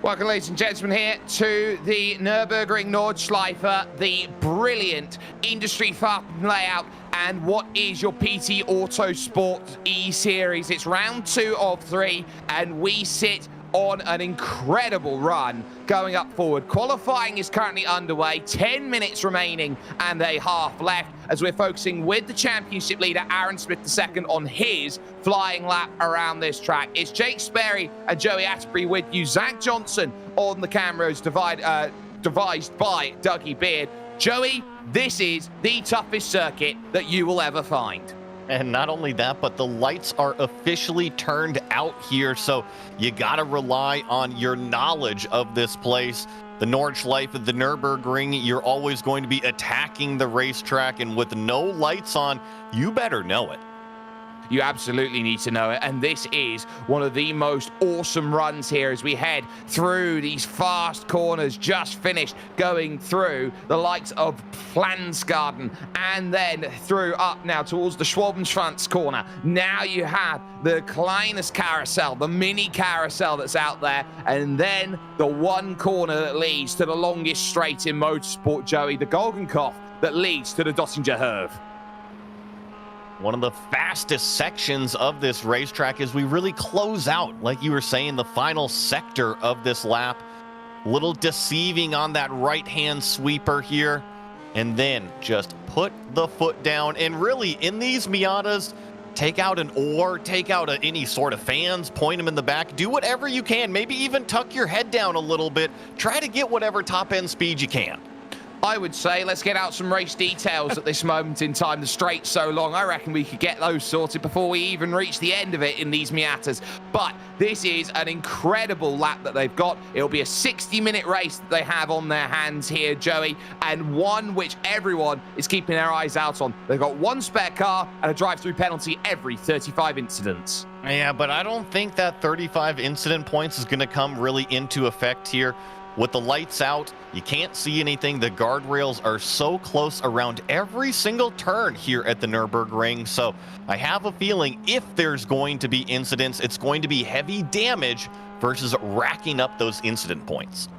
Welcome, ladies and gentlemen, here to the Nürburgring Nordschleife, the brilliant industry farm layout, and what is your PT Autosport eSeries. It's round 2 of 3, and we sit on an incredible run going up forward. Qualifying is currently underway, 10 minutes remaining and a half left, as we're focusing with the championship leader Aaron Smith II on his flying lap around this track. It's Jake Sperry and Joey Atterbury with you. Zach Johnson on the cameras, devised by Dougie Beard. Joey, this is the toughest circuit that you will ever find. And not only that, but the lights are officially turned out here, so you gotta rely on your knowledge of this place. The Nordschleife of the Nürburgring, you're always going to be attacking the racetrack, and with no lights on, you better know it. You absolutely need to know it, and this is one of the most awesome runs here as we head through these fast corners. Just finished going through the likes of Flansgarden and then through up now towards the Schwabenschwanz corner. Now you have the Kleines Carousel, the mini carousel that's out there, and then the one corner that leads to the longest straight in motorsport, Joey, the Golgenkopf that leads to the Dottinger Höhe. One of the fastest sections of this racetrack as we really close out, like you were saying, the final sector of this lap. A little deceiving on that right-hand sweeper here. And then just put the foot down. And really, in these Miatas, take out an oar, take out any sort of fans, point them in the back. Do whatever you can. Maybe even tuck your head down a little bit. Try to get whatever top-end speed you can. I would say let's get out some race details at this moment in time. The straight's so long, I reckon we could get those sorted before we even reach the end of it in these Miatas. But this is an incredible lap that they've got. It'll be a 60-minute race that they have on their hands here, Joey, and one which everyone is keeping their eyes out on. They've got one spare car and a drive-through penalty every 35 incidents. Yeah, but I don't think that 35 incident points is going to come really into effect here. With the lights out, you can't see anything. The guardrails are so close around every single turn here at the Nürburgring. So I have a feeling if there's going to be incidents, it's going to be heavy damage versus racking up those incident points.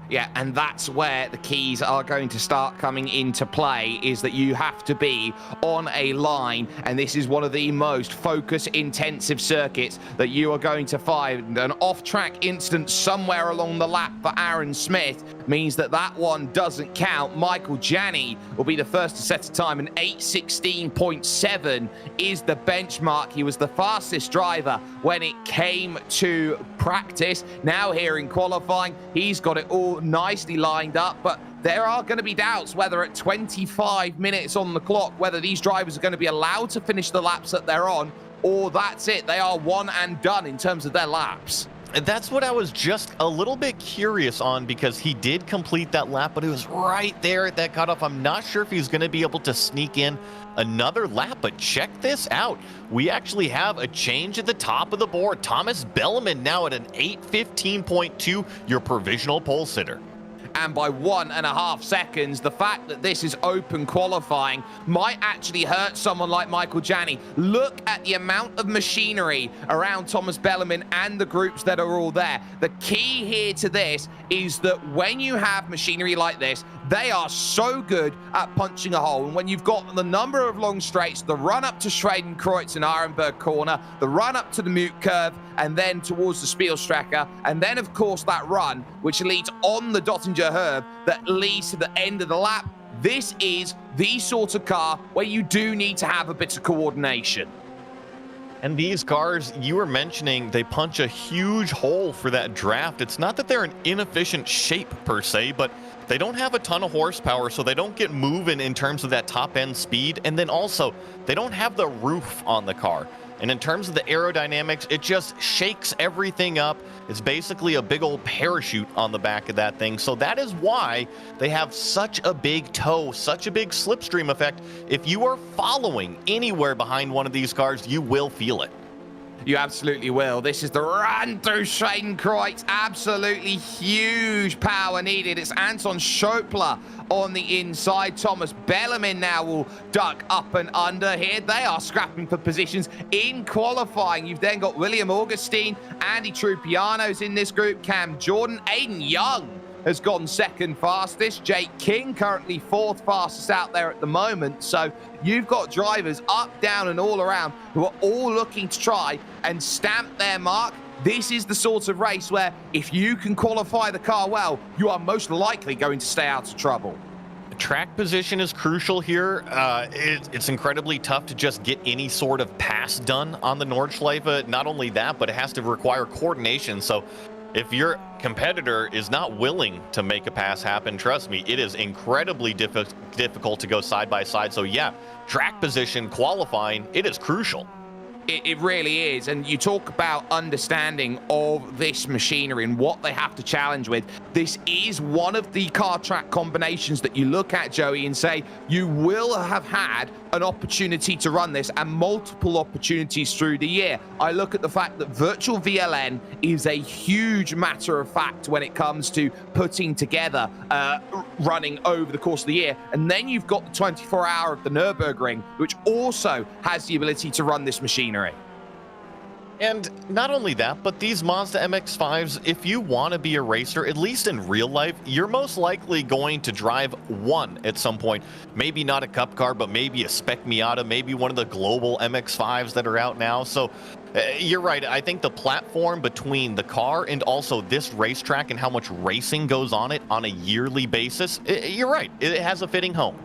Yeah, and that's where the keys are going to start coming into play, is that you have to be on a line, and this is one of the most focus-intensive circuits that you are going to find. An off-track incident somewhere along the lap for Aaron Smith means that that one doesn't count. Michael Janney will be the first to set a time, and 8:16.7 is the benchmark. He was the fastest driver when it came to practice. Now here in qualifying, he's got it all nicely lined up, but there are going to be doubts whether at 25 minutes on the clock, whether these drivers are going to be allowed to finish the laps that they're on, or that's it. They are one and done in terms of their laps. That's what I was just a little bit curious on, because he did complete that lap, but it was right there at that cutoff. I'm not sure if he's going to be able to sneak in another lap, but check this out. We actually have a change at the top of the board. Thomas Belleman now at an 8:15.2, your provisional pole sitter. And by 1.5 seconds, the fact that this is open qualifying might actually hurt someone like Michael Janney. Look at the amount of machinery around Thomas Belleman and the groups that are all there. The key here to this is that when you have machinery like this, they are so good at punching a hole. And when you've got the number of long straights, the run up to Schwedenkreuz and Arenberg corner, the run up to the Mute curve, and then towards the Spielstracker, and then of course that run which leads on the Dottinger Höhe that leads to the end of the lap, this is the sort of car where you do need to have a bit of coordination. And these cars, you were mentioning, they punch a huge hole for that draft. It's not that they're in inefficient shape per se, but they don't have a ton of horsepower, so they don't get moving in terms of that top-end speed. And then also, they don't have the roof on the car. And in terms of the aerodynamics, it just shakes everything up. It's basically a big old parachute on the back of that thing. So that is why they have such a big toe, such a big slipstream effect. If you are following anywhere behind one of these cars, you will feel it. You absolutely will. This is the run through Scheidenkreuz. Absolutely huge power needed. It's Anton Schopler on the inside. Thomas Bellarmine now will duck up and under here. They are scrapping for positions in qualifying. You've then got William Augustine, Andy Trupiano's in this group, Cam Jordan, Aiden Young has gone second fastest. Jake King currently fourth fastest out there at the moment. So you've got drivers up, down, and all around who are all looking to try and stamp their mark. This is the sort of race where if you can qualify the car well, you are most likely going to stay out of trouble. Track position is crucial here. It's incredibly tough to just get any sort of pass done on the Nordschleife. Not only that, but it has to require coordination. So if your competitor is not willing to make a pass happen, trust me, it is incredibly difficult to go side by side. So yeah, track position, qualifying, it is crucial. It really is. And you talk about understanding of this machinery and what they have to challenge with. This is one of the car track combinations that you look at, Joey, and say you will have had an opportunity to run this and multiple opportunities through the year. I look at the fact that virtual VLN is a huge matter of fact when it comes to putting together running over the course of the year. And then you've got the 24-hour of the Nürburgring, which also has the ability to run this machinery. And not only that, but these Mazda MX-5s, if you want to be a racer, at least in real life, you're most likely going to drive one at some point. Maybe not a cup car, but maybe a Spec Miata, maybe one of the Global MX-5s that are out now. So you're right. I think the platform between the car and also this racetrack and how much racing goes on it on a yearly basis, you're right. It has a fitting home.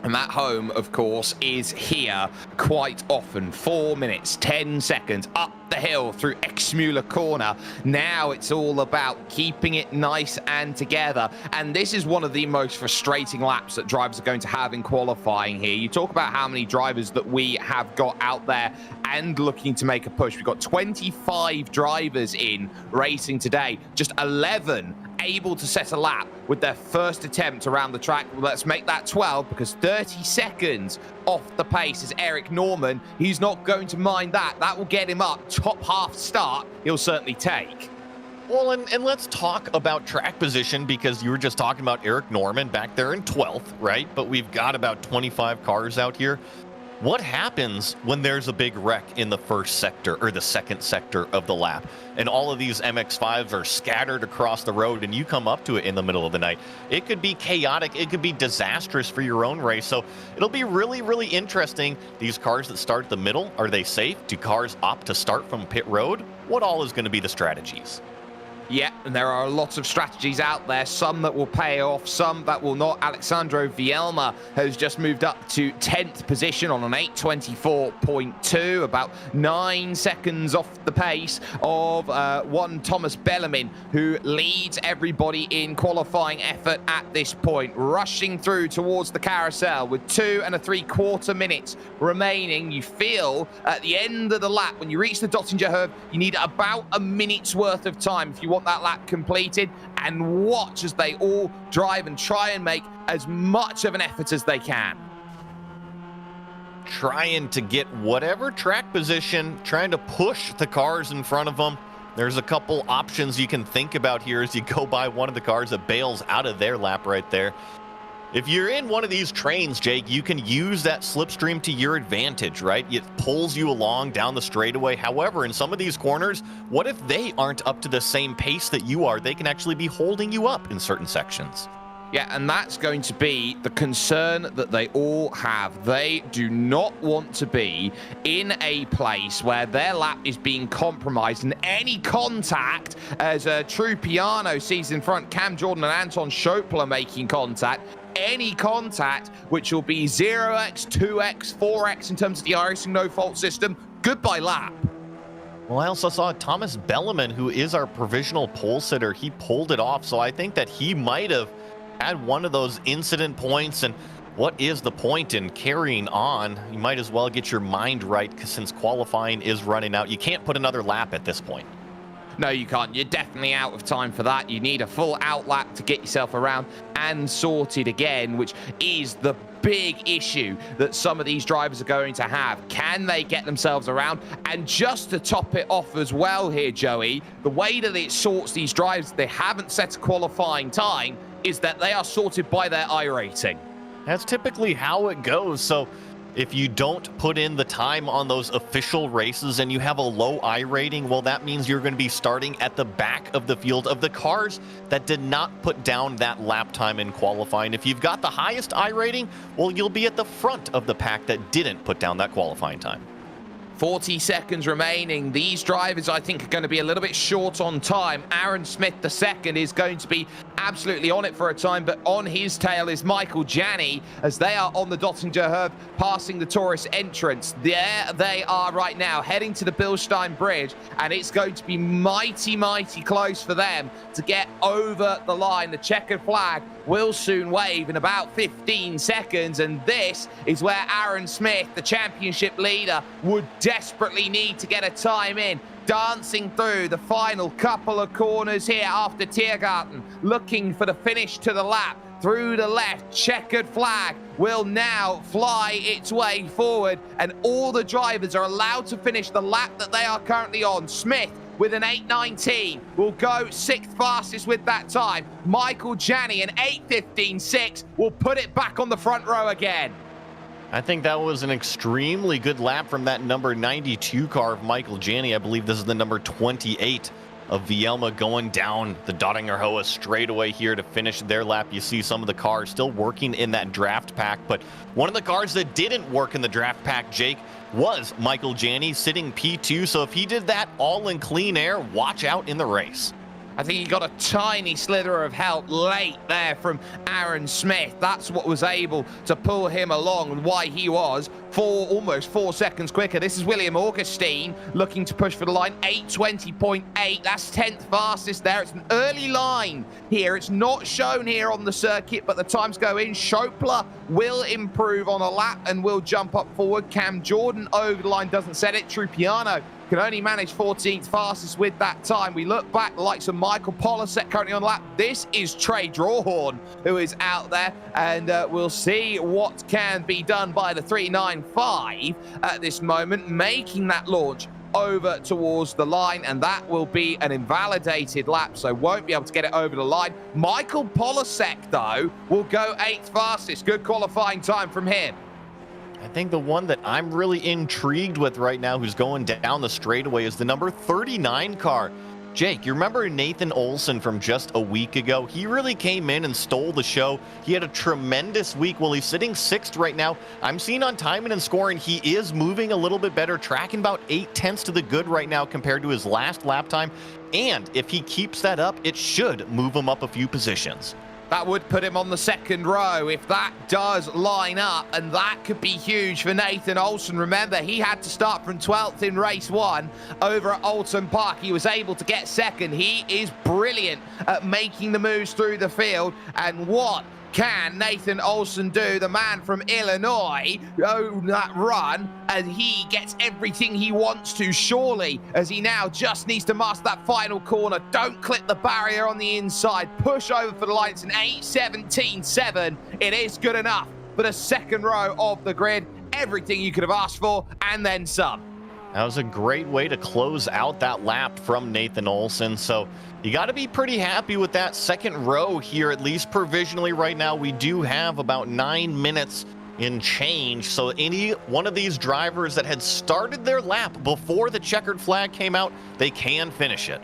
And that home, of course, is here quite often. 4 minutes, 10 seconds up the hill through Exmüller corner. Now it's all about keeping it nice and together. And this is one of the most frustrating laps that drivers are going to have in qualifying here. You talk about how many drivers that we have got out there and looking to make a push. We've got 25 drivers in racing today, just 11 able to set a lap with their first attempt around the track. Well, let's make that 12 because 30 seconds off the pace is Eric Norman. He's not going to mind that. That will get him up. Top half start, he'll certainly take. Well, and let's talk about track position because you were just talking about Eric Norman back there in 12th, right? But we've got about 25 cars out here. What happens when there's a big wreck in the first sector or the second sector of the lap and all of these MX-5s are scattered across the road and you come up to it in the middle of the night? It could be chaotic. It could be disastrous for your own race. So it'll be really, really interesting. These cars that start at the middle, are they safe? Do cars opt to start from pit road? What all is going to be the strategies? Yeah, and there are lots of strategies out there, some that will pay off, some that will not. Alexandro Vielma has just moved up to 10th position on an 8:24.2, about 9 seconds off the pace of one Thomas Bellarmine, who leads everybody in qualifying effort at this point, rushing through towards the carousel with 2 3/4 minutes remaining. You feel at the end of the lap, when you reach the Dottinger Curve, you need about a minute's worth of time if you want that lap completed, and watch as they all drive and try and make as much of an effort as they can. Trying to get whatever track position, trying to push the cars in front of them. There's a couple options you can think about here as you go by one of the cars that bails out of their lap right there. If you're in one of these trains, Jake, you can use that slipstream to your advantage, right? It pulls you along down the straightaway. However, in some of these corners, what if they aren't up to the same pace that you are? They can actually be holding you up in certain sections. Yeah, and that's going to be the concern that they all have. They do not want to be in a place where their lap is being compromised, and any contact, as Trupiano sees in front, Cam Jordan and Anton Schopler making contact, any contact which will be 0x, 2x, 4x in terms of the iRacing no-fault system, goodbye lap. Well, I also saw Thomas Bellarmine, who is our provisional pole sitter. He pulled it off, so I think that he might have had one of those incident points. And what is the point in carrying on? You might as well get your mind right, because since qualifying is running out, you can't put another lap at this point. No, you can't. You're definitely out of time for that. You need a full out lap to get yourself around and sorted again, which is the big issue that some of these drivers are going to have. Can they get themselves around? And just to top it off as well here, Joey, the way that it sorts these drivers, they haven't set a qualifying time, is that they are sorted by their iRating. That's typically how it goes. So if you don't put in the time on those official races and you have a low I rating, well, that means you're going to be starting at the back of the field of the cars that did not put down that lap time in qualifying. If you've got the highest I rating, well, you'll be at the front of the pack that didn't put down that qualifying time. 40 seconds remaining. These drivers, I think, are going to be a little bit short on time. Aaron Smith, the second, is going to be absolutely on it for a time, but on his tail is Michael Janney as they are on the Dottinger Herb, passing the Taurus entrance. There they are right now, heading to the Bilstein Bridge, and it's going to be mighty, mighty close for them to get over the line. The checkered flag will soon wave in about 15 seconds, and this is where Aaron Smith, the championship leader, would desperately need to get a time in. Dancing through the final couple of corners here after Tiergarten, looking for the finish to the lap. Through the left, checkered flag will now fly its way forward, and all the drivers are allowed to finish the lap that they are currently on. Smith with an 8:19 will go 6th fastest with that time. Michael Janney, an 8:15.6, will put it back on the front row again. I think that was an extremely good lap from that number 92 car of Michael Janney. I believe this is the number 28 of Vielma going down the Dottinger Hoa straightaway here to finish their lap. You see some of the cars still working in that draft pack, but one of the cars that didn't work in the draft pack, Jake, was Michael Janney sitting P2. So if he did that all in clean air, watch out in the race. I think he got a tiny slither of help late there from Aaron Smith. That's what was able to pull him along and why he was almost 4 seconds quicker. This is William Augustine looking to push for the line. 8:20.8. That's 10th fastest there. It's an early line here. It's not shown here on the circuit, but the times go in. Schopler will improve on a lap and will jump up forward. Cam Jordan over the line doesn't set it. Trupiano can only manage 14th fastest with that time. We look back, the likes of Michael Polisek currently on lap. This is Trey Drawhorn who is out there, and we'll see what can be done by the 395 at this moment, making that launch over towards the line, and that will be an invalidated lap, so won't be able to get it over the line. Michael Polisek, though, will go 8th fastest. Good qualifying time from him. I think the one that I'm really intrigued with right now who's going down the straightaway is the number 39 car. Jake, you remember Nathan Olson from just a week ago? He really came in and stole the show. He had a tremendous week. Well, he's sitting 6th right now. I'm seeing on timing and scoring, he is moving a little bit better, tracking about 8/10 to the good right now compared to his last lap time. And if he keeps that up, it should move him up a few positions. That would put him on the 2nd row if that does line up, and that could be huge for Nathan Olson. Remember, he had to start from 12th in race 1 over at Alton Park. He was able to get 2nd. He is brilliant at making the moves through the field, and what can Nathan Olson do, the man from Illinois, own that run, and he gets everything he wants to, surely, as he now just needs to master that final corner. Don't clip the barrier on the inside. Push over for the line. It's an 8:17.7. It is good enough for the 2nd row of the grid. Everything you could have asked for, and then some. That was a great way to close out that lap from Nathan Olson. So you got to be pretty happy with that 2nd row here, at least provisionally right now. We do have about 9 minutes in change. So any one of these drivers that had started their lap before the checkered flag came out, they can finish it.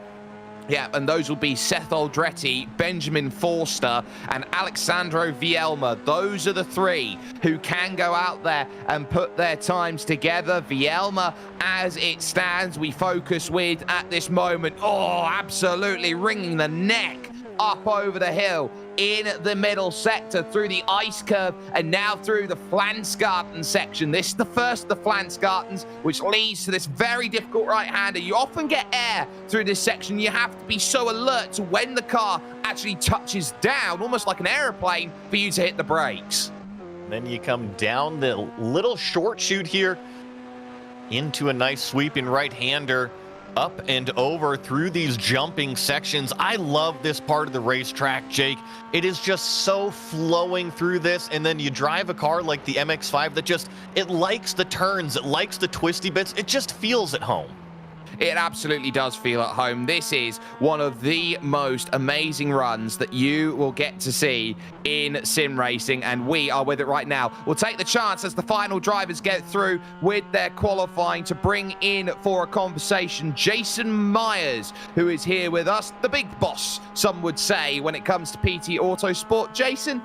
Yeah, and those will be Seth Aldretti, Benjamin Forster, and Alexandro Vielma. Those are the 3 who can go out there and put their times together. Vielma, as it stands, we focus with at this moment. Oh, absolutely wringing the neck up over the hill in the middle sector through the ice curve and now through the Flansgarten section. This is the first of the Flansgartens, which leads to this very difficult right-hander. You often get air through this section. You have to be so alert to when the car actually touches down, almost like an aeroplane, for you to hit the brakes. Then you come down the little short chute here into a nice sweeping right-hander up and over through these jumping sections. I love this part of the racetrack, Jake. It is just so flowing through this, and then you drive a car like the MX-5 that just, it likes the turns, it likes the twisty bits, it just feels at home. It absolutely does feel at home. This is one of the most amazing runs that you will get to see in sim racing, and we are with it right now. We'll take the chance as the final drivers get through with their qualifying to bring in for a conversation Jason Myers, who is here with us, the big boss, some would say, when it comes to PT Autosport. Jason,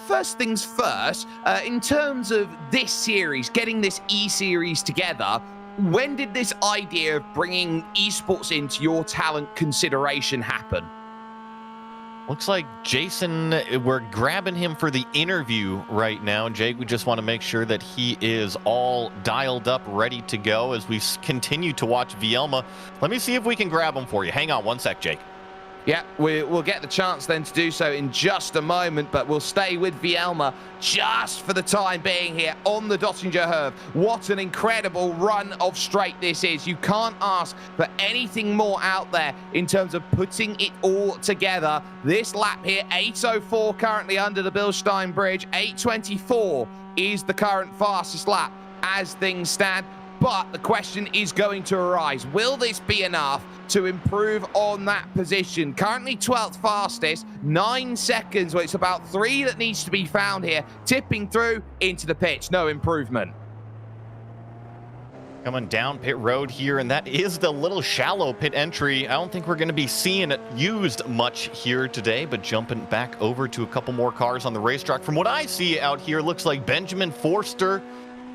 first things first, in terms of this series, getting this eSeries together, when did this idea of bringing esports into your talent consideration happen? Looks like Jason, we're grabbing him for the interview right now. Jake, we just want to make sure that he is all dialed up, ready to go as we continue to watch Vielma. Let me see if we can grab him for you. Hang on one sec, Jake. Yeah, we'll get the chance then to do so in just a moment, but we'll stay with Vielma just for the time being here on the Dottinger Herve. What an incredible run of straight this is. You can't ask for anything more out there in terms of putting it all together. This lap here, 8:04 currently under the Bilstein Bridge. 8:24 is the current fastest lap as things stand. But the question is going to arise. Will this be enough to improve on that position? Currently 12th fastest, 9 seconds. Well, it's about 3 that needs to be found here. Tipping through into the pitch. No improvement. Coming down pit road here, and that is the little shallow pit entry. I don't think we're going to be seeing it used much here today, but jumping back over to a couple more cars on the racetrack. From what I see out here, looks like Benjamin Forster,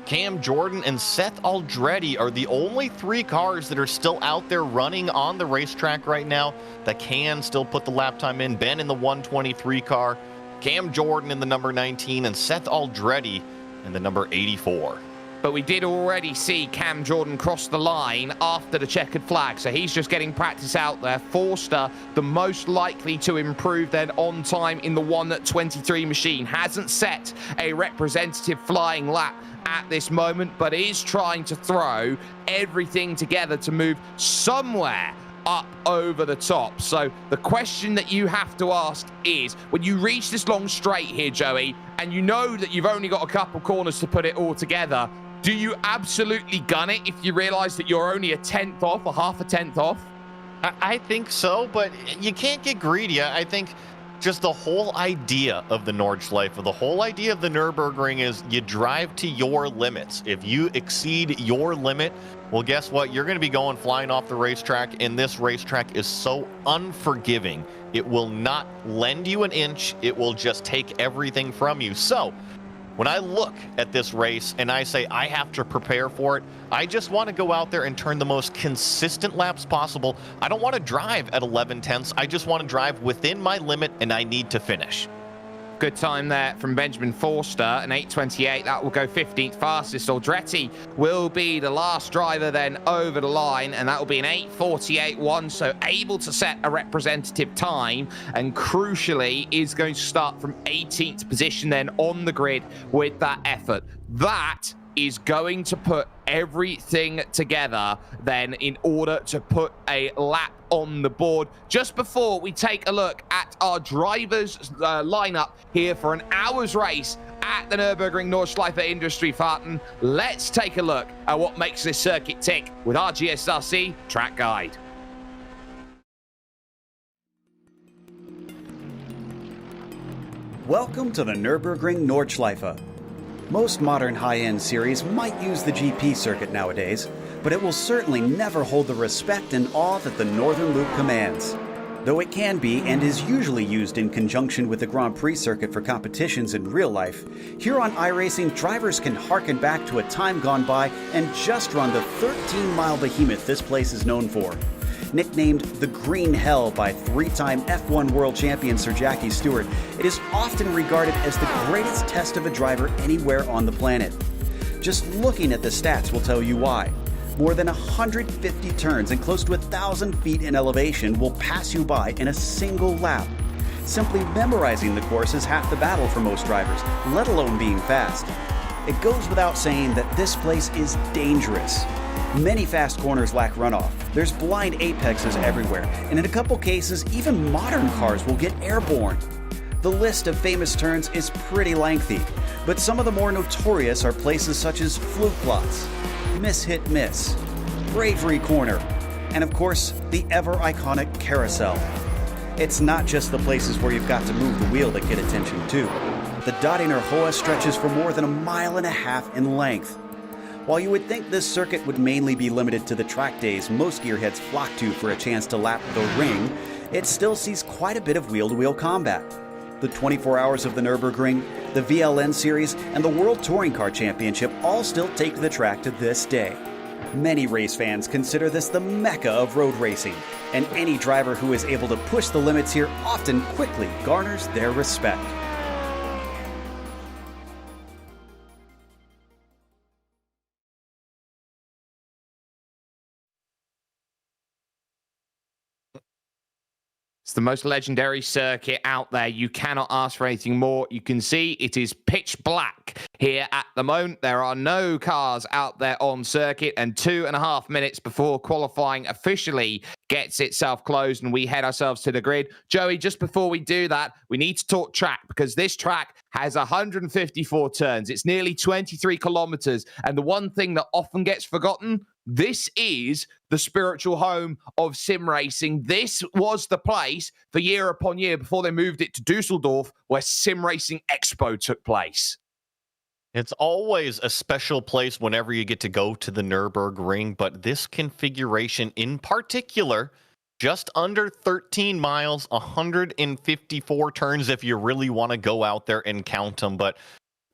Cam Jordan, and Seth Aldretti are the only 3 cars that are still out there running on the racetrack right now that can still put the lap time in. Ben in the 123 car, Cam Jordan in the number 19, and Seth Aldretti in the number 84. But we did already see Cam Jordan cross the line after the checkered flag, so he's just getting practice out there. Forster, the most likely to improve then on time in the 1:23 machine, hasn't set a representative flying lap at this moment, but is trying to throw everything together to move somewhere up over the top. So the question that you have to ask is, when you reach this long straight here, Joey, and you know that you've only got a couple corners to put it all together, do you absolutely gun it if you realize that you're only a tenth off or half a tenth off? I think so, but you can't get greedy. I think just the whole idea of the Nordschleife, the whole idea of the Nürburgring is you drive to your limits. If you exceed your limit, well, guess what? You're going to be going flying off the racetrack, and this racetrack is so unforgiving. It will not lend you an inch. It will just take everything from you. So when I look at this race and I say I have to prepare for it, I just want to go out there and turn the most consistent laps possible. I don't want to drive at 11 tenths. I just want to drive within my limit, and I need to finish. Good time there from Benjamin Forster, an 8:28. That will go 15th fastest. Aldretti will be the last driver then over the line, and that will be an 8:48.1, so able to set a representative time, and crucially is going to start from 18th position then on the grid with that effort. That is going to put everything together then in order to put a lap on the board. Just before we take a look at our drivers lineup here for an hour's race at the Nürburgring Nordschleife Industriefahrten, let's take a look at what makes this circuit tick with our GSRC track guide. Welcome to the Nürburgring Nordschleife. Most modern high-end series might use the GP circuit nowadays, but it will certainly never hold the respect and awe that the Northern Loop commands. Though it can be and is usually used in conjunction with the Grand Prix circuit for competitions in real life, here on iRacing, drivers can harken back to a time gone by and just run the 13-mile behemoth this place is known for. Nicknamed the Green Hell by 3-time F1 World Champion Sir Jackie Stewart, it is often regarded as the greatest test of a driver anywhere on the planet. Just looking at the stats will tell you why. More than 150 turns and close to 1,000 feet in elevation will pass you by in a single lap. Simply memorizing the course is half the battle for most drivers, let alone being fast. It goes without saying that this place is dangerous. Many fast corners lack runoff, there's blind apexes everywhere, and in a couple cases, even modern cars will get airborne. The list of famous turns is pretty lengthy, but some of the more notorious are places such as Fluke Lots, Miss Hit Miss, Bravery Corner, and of course, the ever-iconic Carousel. It's not just the places where you've got to move the wheel that get attention too. The Dottinger Hoa stretches for more than 1.5 miles in length. While you would think this circuit would mainly be limited to the track days most gearheads flock to for a chance to lap the ring, it still sees quite a bit of wheel-to-wheel combat. The 24 Hours of the Nürburgring, the VLN Series, and the World Touring Car Championship all still take the track to this day. Many race fans consider this the mecca of road racing, and any driver who is able to push the limits here often quickly garners their respect. It's the most legendary circuit out there. You cannot ask for anything more. You can see it is pitch black here at the moment. There are no cars out there on circuit, and 2.5 minutes before qualifying officially gets itself closed and we head ourselves to the grid. Joey, just before we do that, we need to talk track, because this track has 154 turns. It's nearly 23 kilometers. And the one thing that often gets forgotten, this is the spiritual home of sim racing. This was the place for year upon year before they moved it to Dusseldorf, where Sim Racing Expo took place. It's always a special place whenever you get to go to the Nürburgring, but this configuration in particular, just under 13 miles, 154 turns if you really want to go out there and count them. But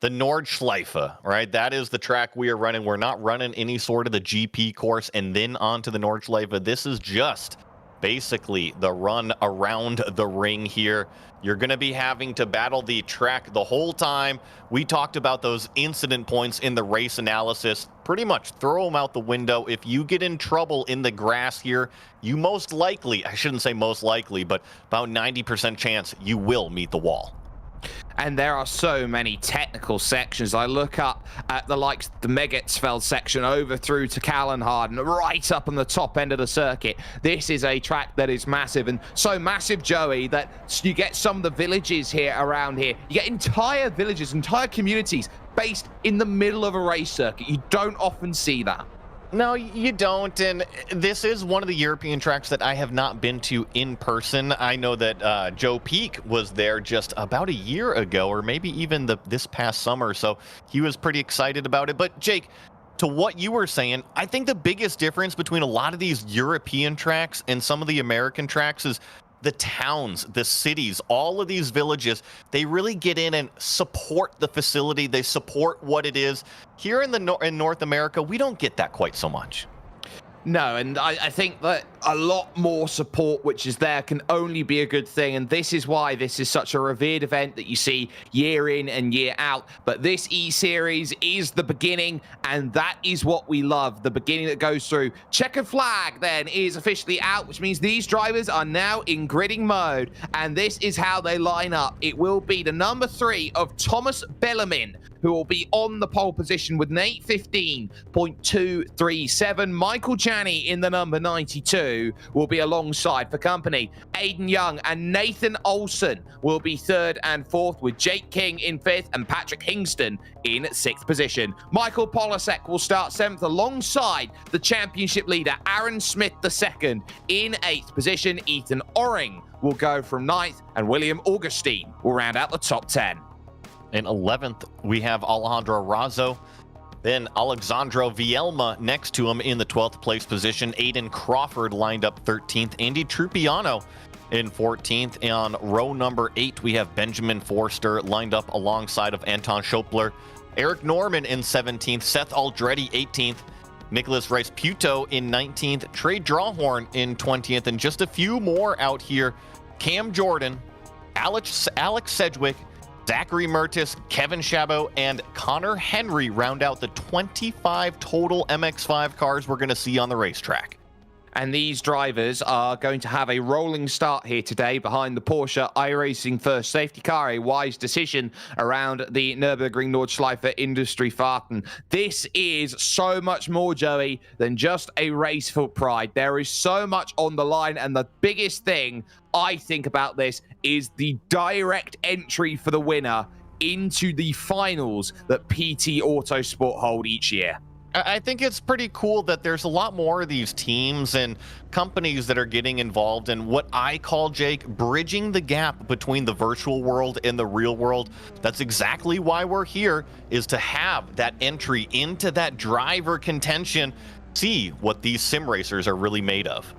the Nordschleife, right? That is the track we are running. We're not running any sort of the GP course and then on to the Nordschleife. This is just basically the run around the ring here. You're going to be having to battle the track the whole time. We talked about those incident points in the race analysis. Pretty much throw them out the window. If you get in trouble in the grass here, you most likely, I shouldn't say most likely, but about 90% chance you will meet the wall. And there are so many technical sections. I look up at the likes of the Megetsfeld section over through to Kallenharden, right up on the top end of the circuit. This is a track that is massive, and so massive, Joey, that you get some of the villages here around here. You get entire villages, entire communities based in the middle of a race circuit. You don't often see that. No, you don't, and this is one of the European tracks that I have not been to in person. I know that Joe Peak was there just about a year ago, or maybe even this past summer, so he was pretty excited about it. But Jake, to what you were saying, I think the biggest difference between a lot of these European tracks and some of the American tracks is the towns, the cities, all of these villages, they really get in and support the facility. They support what it is. Here in North America, we don't get that quite so much. No, and I think that a lot more support which is there can only be a good thing, and this is why this is such a revered event that you see year in and year out. But this E-Series is the beginning, and that is what we love, the beginning that goes through. Checkered flag then is officially out, which means these drivers are now in gridding mode, and this is how they line up. It will be the number 3 of Thomas Bellarmine, who will be on the pole position with an 8:15.237. Michael Janney in the number 92 will be alongside for company. Aiden Young and Nathan Olsen will be 3rd and 4th, with Jake King in 5th and Patrick Hingston in 6th position. Michael Polasek will start 7th alongside the championship leader Aaron Smith II in 8th position. Ethan Oring will go from 9th, and William Augustine will round out the top 10. In 11th, we have Alejandro Razzo. Then Alexandro Vielma next to him in the 12th place position. Aiden Crawford lined up 13th. Andy Trupiano in 14th. On row number 8, we have Benjamin Forster lined up alongside of Anton Schopler. Eric Norman in 17th. Seth Aldretti 18th. Nicholas Rice-Puto in 19th. Trey Drawhorn in 20th. And just a few more out here. Cam Jordan, Alex Sedgwick, Zachary Mertis, Kevin Chabot, and Connor Henry round out the 25 total MX-5 cars we're going to see on the racetrack. And these drivers are going to have a rolling start here today behind the Porsche iRacing first safety car, a wise decision around the Nürburgring Nordschleife Industry Fahrten. This is so much more, Joey, than just a race for pride. There is so much on the line, and the biggest thing I think about this is the direct entry for the winner into the finals that PT Autosport hold each year. I think it's pretty cool that there's a lot more of these teams and companies that are getting involved in what I call, Jake, bridging the gap between the virtual world and the real world. That's exactly why we're here, is to have that entry into that driver contention, see what these sim racers are really made of.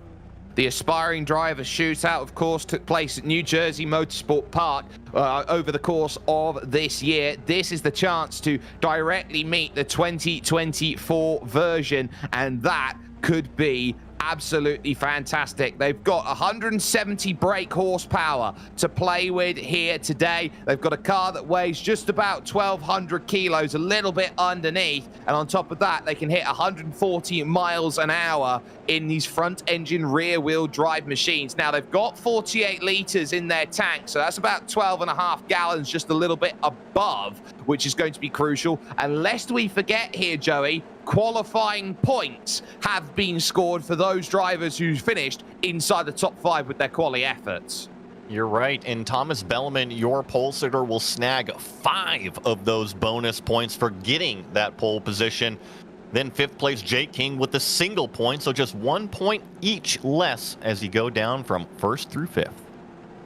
The Aspiring Driver Shootout, of course, took place at New Jersey Motorsport Park over the course of this year. This is the chance to directly meet the 2024 version, and that could be absolutely fantastic. They've got 170 brake horsepower to play with here today. They've got a car that weighs just about 1,200 kilos, a little bit underneath, and on top of that, they can hit 140 miles an hour in these front-engine rear-wheel drive machines. Now, they've got 48 liters in their tank, so that's about 12.5 gallons, just a little bit above, which is going to be crucial. And lest we forget here, Joey, qualifying points have been scored for those drivers who finished inside the top 5 with their quali efforts. You're right, and Thomas Bellman, your pole sitter, will snag 5 of those bonus points for getting that pole position. Then 5th place Jake King with a single point, so just 1 point each less as you go down from 1st through 5th.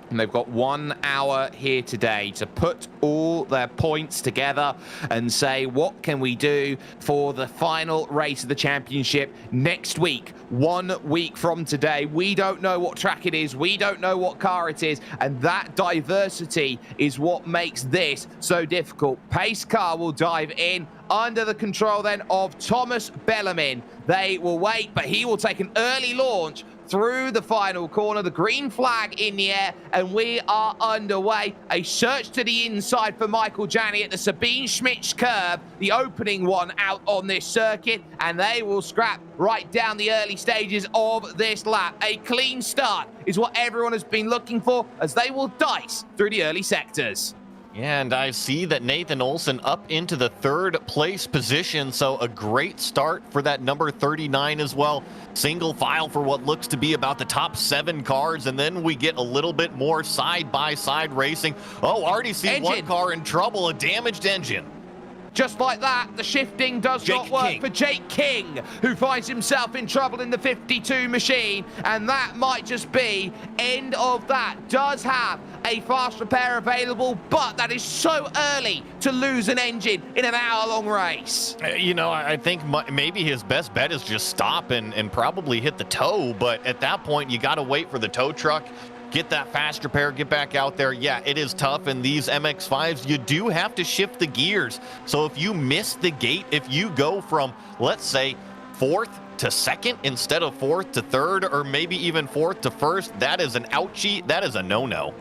And they've got 1 hour here today to put all their points together and say, what can we do for the final race of the championship next week, 1 week from today? We don't know what track it is. We don't know what car it is. And that diversity is what makes this so difficult. Pace car will dive in under the control then of Thomas Bellarmine. They will wait, but he will take an early launch through the final corner, the green flag in the air, and we are underway. A search to the inside for Michael Janney at the Sabine Schmitz curve, the opening one out on this circuit, and they will scrap right down the early stages of this lap. A clean start is what everyone has been looking for, as they will dice through the early sectors. And I see that Nathan Olson up into the 3rd place position, so a great start for that number 39 as well. Single file for what looks to be about the top 7 cars, and then we get a little bit more side-by-side racing. Oh, already see one car in trouble, a damaged engine. Just like that, the shifting does not work for Jake King, who finds himself in trouble in the 52 machine, and that might just be end of that. Does have a fast repair available, but that is so early to lose an engine in an hour-long race. You know, I think maybe his best bet is just stop and probably hit the tow, but at that point, you got to wait for the tow truck, get that fast repair, get back out there. Yeah, it is tough, and these MX-5s, you do have to shift the gears. So if you miss the gate, if you go from, let's say, 4th to 2nd instead of 4th to 3rd, or maybe even 4th to 1st, that is an ouchie. That is a no-no.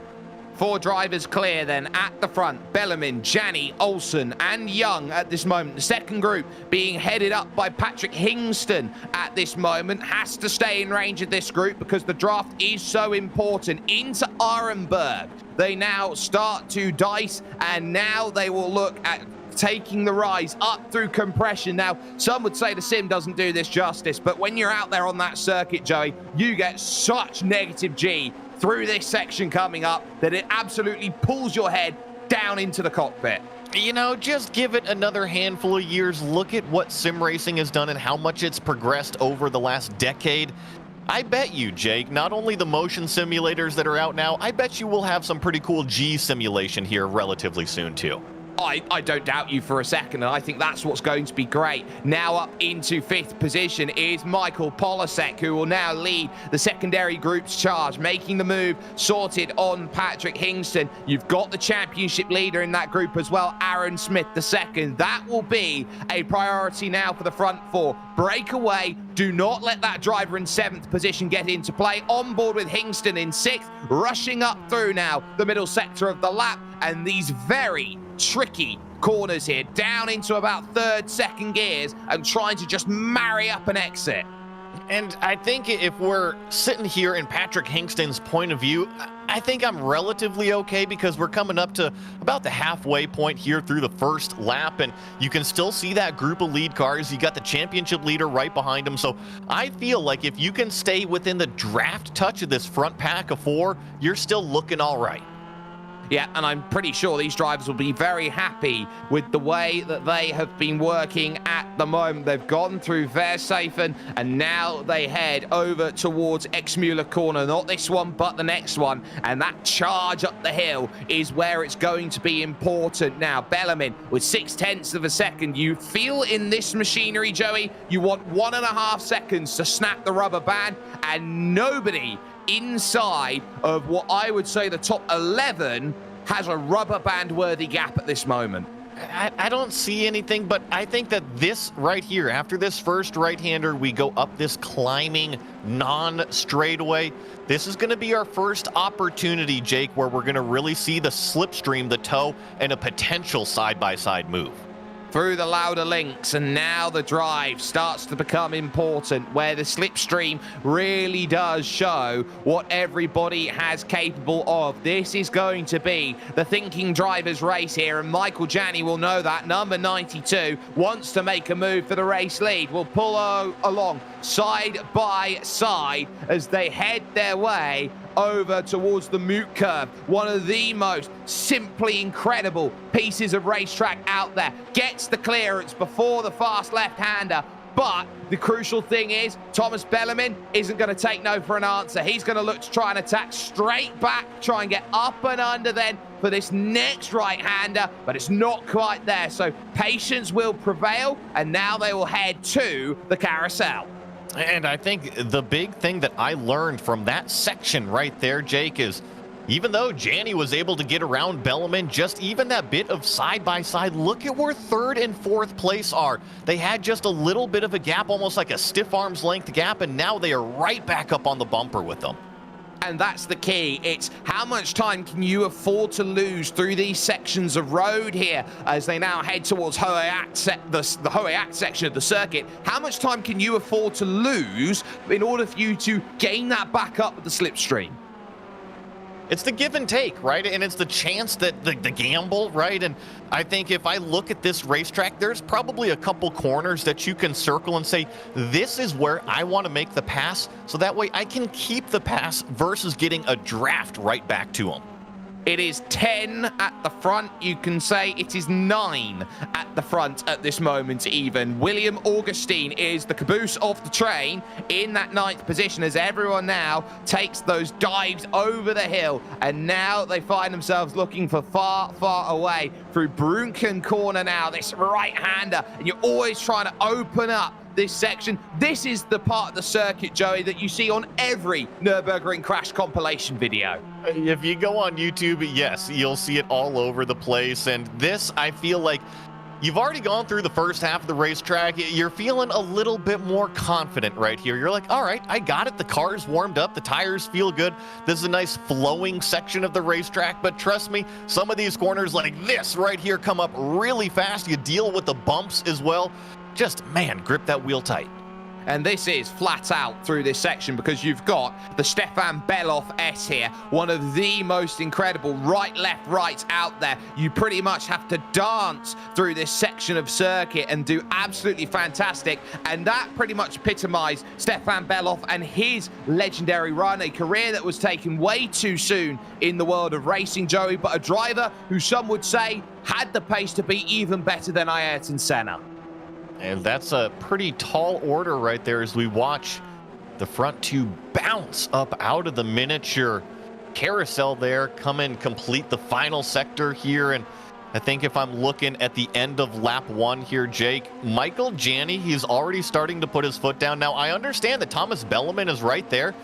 4 drivers clear then at the front. Bellarmine, Janney, Olsen, and Young at this moment. The second group being headed up by Patrick Hingston at this moment. Has to stay in range of this group because the draft is so important. Into Arenberg. They now start to dice, and now they will look at taking the rise up through compression. Now, some would say the sim doesn't do this justice, but when you're out there on that circuit, Joey, you get such negative G through this section coming up that it absolutely pulls your head down into the cockpit. You know, just give it another handful of years. Look at what sim racing has done and how much it's progressed over the last decade. I bet you, Jake, not only the motion simulators that are out now, I bet you will have some pretty cool G simulation here relatively soon too. I don't doubt you for a second, and I think that's what's going to be great. Now up into 5th position is Michael Polasek, who will now lead the secondary group's charge, making the move sorted on Patrick Hingston. You've got the championship leader in that group as well, Aaron Smith II. That will be a priority now for the front 4. Break away. Do not let that driver in 7th position get into play. On board with Hingston in 6th, rushing up through now the middle sector of the lap, and these very tricky corners here, down into about 3rd, 2nd gears, and trying to just marry up an exit. And I think if we're sitting here in Patrick Hingston's point of view, I think I'm relatively okay because we're coming up to about the halfway point here through the first lap, and you can still see that group of lead cars. You got the championship leader right behind him. So I feel like if you can stay within the draft touch of this front pack of 4, you're still looking all right. Yeah, and I'm pretty sure these drivers will be very happy with the way that they have been working at the moment. They've gone through Verstappen, and now they head over towards Exmuller Corner. Not this one, but the next one. And that charge up the hill is where it's going to be important. Now, Bellarmine with 0.6 of a second. You feel in this machinery, Joey, you want 1.5 seconds to snap the rubber band, and nobody inside of what I would say the top 11 has a rubber band worthy gap at this moment. I don't see anything, but I think that this right here, after this first right-hander, we go up this climbing non-straightaway. This is going to be our first opportunity, Jake, where we're going to really see the slipstream, the toe, and a potential side-by-side move. Through the louder links, and now the drive starts to become important, where the slipstream really does show what everybody has capable of. This is going to be the thinking driver's race here, and Michael Janney will know that. Number 92 wants to make a move for the race lead. Will pull along side by side as they head their way over towards the Moot Curve. One of the most simply incredible pieces of racetrack out there. Gets the clearance before the fast left-hander. But the crucial thing is, Thomas Bellarmine isn't going to take no for an answer. He's going to look to try and attack straight back, try and get up and under then for this next right-hander, but it's not quite there. So patience will prevail, and now they will head to the carousel. And I think the big thing that I learned from that section right there, Jake, is even though Janney was able to get around Bellarmine, just even that bit of side-by-side, look at where 3rd and 4th place are. They had just a little bit of a gap, almost like a stiff arm's length gap, and now they are right back up on the bumper with them. And that's the key. It's how much time can you afford to lose through these sections of road here as they now head towards the Hoayat section of the circuit. How much time can you afford to lose in order for you to gain that back up with the slipstream? It's the give and take, right? And it's the chance that the gamble, right? And I think if I look at this racetrack, there's probably a couple corners that you can circle and say, this is where I want to make the pass. So that way I can keep the pass versus getting a draft right back to them. It is 10 at the front. You can say it is 9 at the front at this moment even. William Augustine is the caboose of the train in that 9th position as everyone now takes those dives over the hill. And now they find themselves looking for far, far away through Brunken Corner now, this right-hander. And you're always trying to open up this section. This is the part of the circuit, Joey, that you see on every Nürburgring crash compilation video. If you go on YouTube, yes, you'll see it all over the place. And this, I feel like you've already gone through the first half of the racetrack. You're feeling a little bit more confident right here. You're like, all right, I got it. The car's warmed up. The tires feel good. This is a nice flowing section of the racetrack. But trust me, some of these corners like this right here come up really fast. You deal with the bumps as well. Just, man, grip that wheel tight. And this is flat out through this section because you've got the Stefan Beloff S here, one of the most incredible right, left, rights out there. You pretty much have to dance through this section of circuit and do absolutely fantastic. And that pretty much epitomized Stefan Beloff and his legendary run, a career that was taken way too soon in the world of racing, Joey, but a driver who some would say had the pace to be even better than Ayrton Senna. And that's a pretty tall order right there as we watch the front two bounce up out of the miniature carousel there, come and complete the final sector here. And I think if I'm looking at the end of lap 1 here, Jake, Michael Janney, he's already starting to put his foot down. Now, I understand that Thomas Bellarmine is right there,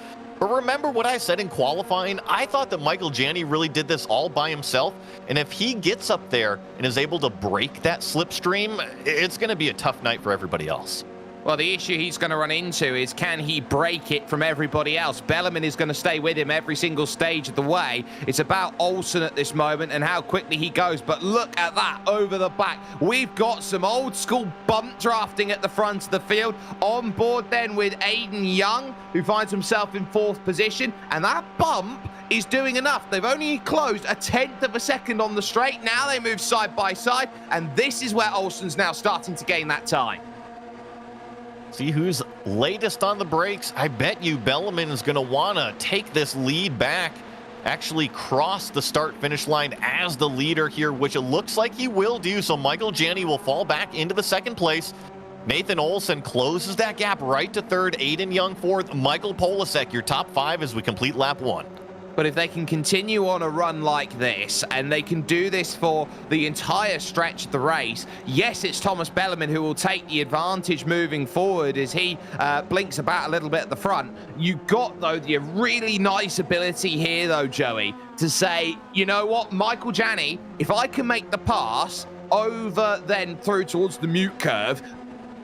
but remember what I said in qualifying? I thought that Michael Janney really did this all by himself. And if he gets up there and is able to break that slipstream, it's going to be a tough night for everybody else. Well, the issue he's going to run into is, can he break it from everybody else? Bellarmine is going to stay with him every single stage of the way. It's about Olsen at this moment and how quickly he goes. But look at that over the back. We've got some old school bump drafting at the front of the field. On board then with Aiden Young, who finds himself in 4th position. And that bump is doing enough. They've only closed a 1/10 of a second on the straight. Now they move side by side. And this is where Olsen's now starting to gain that time. See who's latest on the brakes. I bet you Bellarmine is going to want to take this lead back, actually cross the start-finish line as the leader here, which it looks like he will do. So Michael Janney will fall back into the 2nd place. Nathan Olsen closes that gap right to 3rd. Aiden Young 4th. Michael Polasek, your top 5 as we complete lap 1. But if they can continue on a run like this, and they can do this for the entire stretch of the race, yes, it's Thomas Bellarmine who will take the advantage moving forward as he blinks about a little bit at the front. You got, though, the really nice ability here, though, Joey, to say, you know what, Michael Janney, if I can make the pass over then through towards the mute curve,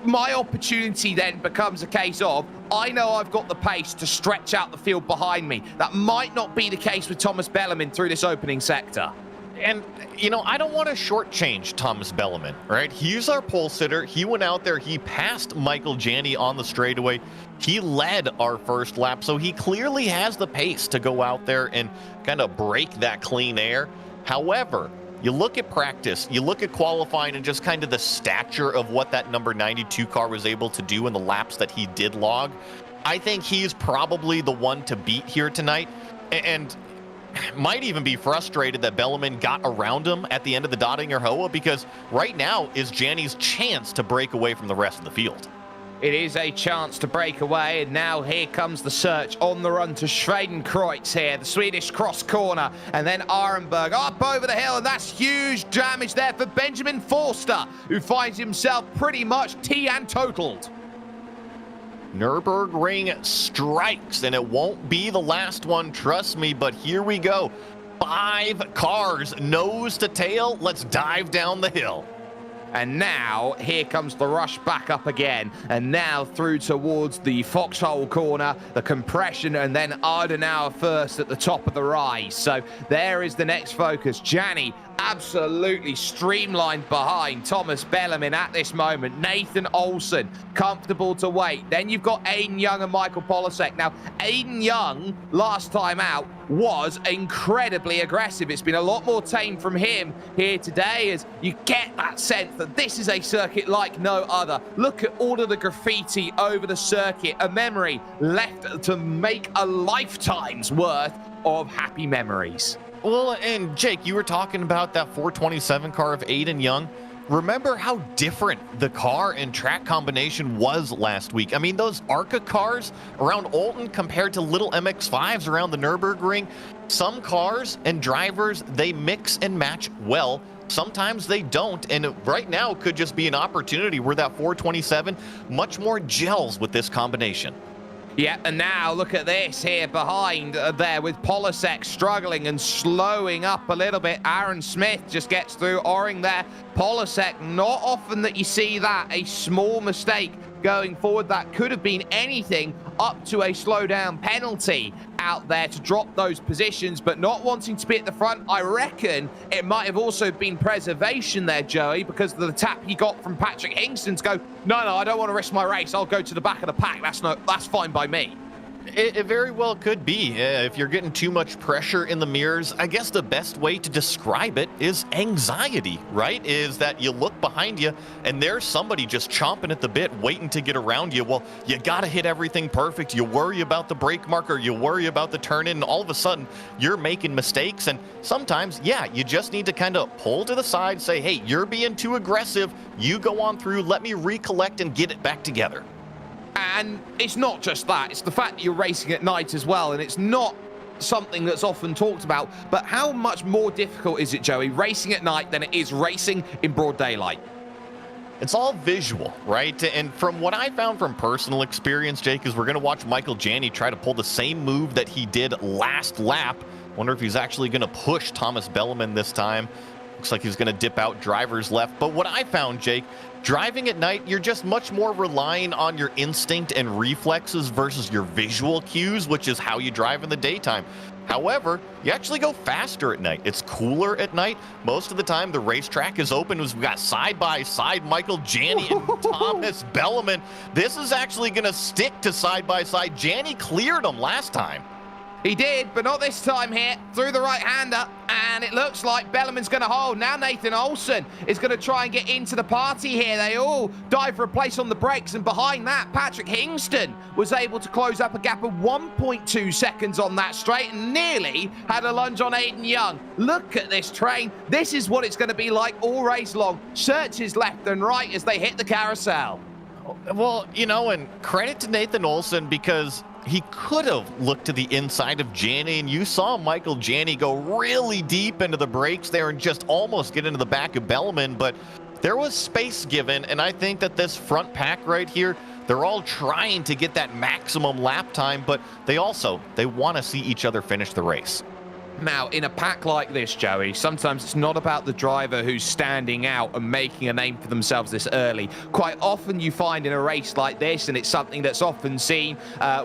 my opportunity then becomes a case of, I know I've got the pace to stretch out the field behind me. That might not be the case with Thomas Bellarmine through this opening sector. And, you know, I don't want to shortchange Thomas Bellarmine, right? He's our pole sitter. He went out there. He passed Michael Janney on the straightaway. He led our first lap, so he clearly has the pace to go out there and kind of break that clean air. However, you look at practice, you look at qualifying, and just kind of the stature of what that number 92 car was able to do in the laps that he did log. I think he's probably the one to beat here tonight, and might even be frustrated that Bellarmine got around him at the end of the Dottinger Hoa, because right now is Janney's chance to break away from the rest of the field. It is a chance to break away, and now here comes the search on the run to Schwedenkreuz here, the Swedish cross corner, and then Arenberg up over the hill, and that's huge damage there for Benjamin Forster, who finds himself pretty much and totaled. Nürburgring strikes, and it won't be the last one, trust me, but here we go. 5 cars, nose to tail. Let's dive down the hill. And now, here comes the rush back up again. And now through towards the foxhole corner, the compression, and then Ardenauer first at the top of the rise. So there is the next focus. Janney absolutely streamlined behind Thomas Bellarmine at this moment. Nathan Olsen, comfortable to wait. Then you've got Aiden Young and Michael Polasek. Now, Aiden Young, last time out, was incredibly aggressive. It's been a lot more tame from him here today, as you get that sense that this is a circuit like no other. Look at all of the graffiti over the circuit, a memory left to make a lifetime's worth of happy memories. Well, and Jake, you were talking about that 427 car of Aiden Young. Remember how different the car and track combination was last week. I mean, those ARCA cars around Olten compared to little MX-5s around the Nürburgring. Some cars and drivers, they mix and match well. Sometimes they don't, and right now could just be an opportunity where that 427 much more gels with this combination. Yeah, and now look at this here behind there with Polasek struggling and slowing up a little bit. Aaron Smith just gets through O-ring there. Polasek, not often that you see that. A small mistake going forward that could have been anything up to a slowdown penalty out there to drop those positions, but not wanting to be at the front. I reckon it might have also been preservation there, Joey, because of the tap he got from Patrick Hingston to go, no, I don't want to risk my race. I'll go to the back of the pack. That's fine by me. It very well could be. If you're getting too much pressure in the mirrors, I guess the best way to describe it is anxiety, right? Is that you look behind you and there's somebody just chomping at the bit, waiting to get around you. Well, you got to hit everything perfect. You worry about the brake marker, you worry about the turn in, and all of a sudden you're making mistakes. And sometimes, yeah, you just need to kind of pull to the side, say, hey, you're being too aggressive. You go on through, let me recollect and get it back together. And it's not just that, it's the fact that you're racing at night as well, and it's not something that's often talked about, but how much more difficult is it, Joey, racing at night than it is racing in broad daylight? It's all visual, right? And from what I found from personal experience, Jake, is we're going to watch Michael Janney try to pull the same move that he did last lap. Wonder if he's actually going to push Thomas Bellarmine this time. Looks like he's going to dip out drivers left. But what I found, Jake, driving at night, you're just much more relying on your instinct and reflexes versus your visual cues, which is how you drive in the daytime. However, you actually go faster at night. It's cooler at night. Most of the time, the racetrack is open. We've got side-by-side Michael Janney and Thomas Belleman. This is actually going to stick to side-by-side. Janney cleared him last time. He did, but not this time here. Through the right-hander, and it looks like Belleman's going to hold. Now Nathan Olsen is going to try and get into the party here. They all dive for a place on the brakes, and behind that, Patrick Hingston was able to close up a gap of 1.2 seconds on that straight and nearly had a lunge on Aiden Young. Look at this train. This is what it's going to be like all race long. Searches left and right as they hit the carousel. Well, you know, and credit to Nathan Olsen because he could have looked to the inside of Janney, and you saw Michael Janney go really deep into the brakes there and just almost get into the back of Belleman, but there was space given, and I think that this front pack right here, they're all trying to get that maximum lap time, but they want to see each other finish the race. Now, in a pack like this, Joey, sometimes it's not about the driver who's standing out and making a name for themselves this early. Quite often you find in a race like this, and it's something that's often seen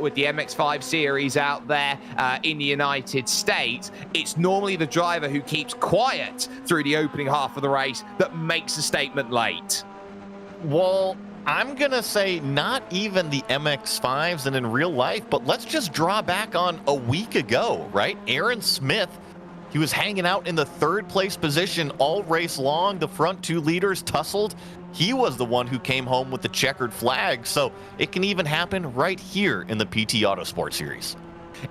with the MX-5 series out there in the United States, it's normally the driver who keeps quiet through the opening half of the race that makes a statement late. Well, I'm going to say not even the MX-5s and in real life, but let's just draw back on a week ago, right? Aaron Smith, he was hanging out in the third place position all race long. The front two leaders tussled. He was the one who came home with the checkered flag. So it can even happen right here in the PT Autosport Series.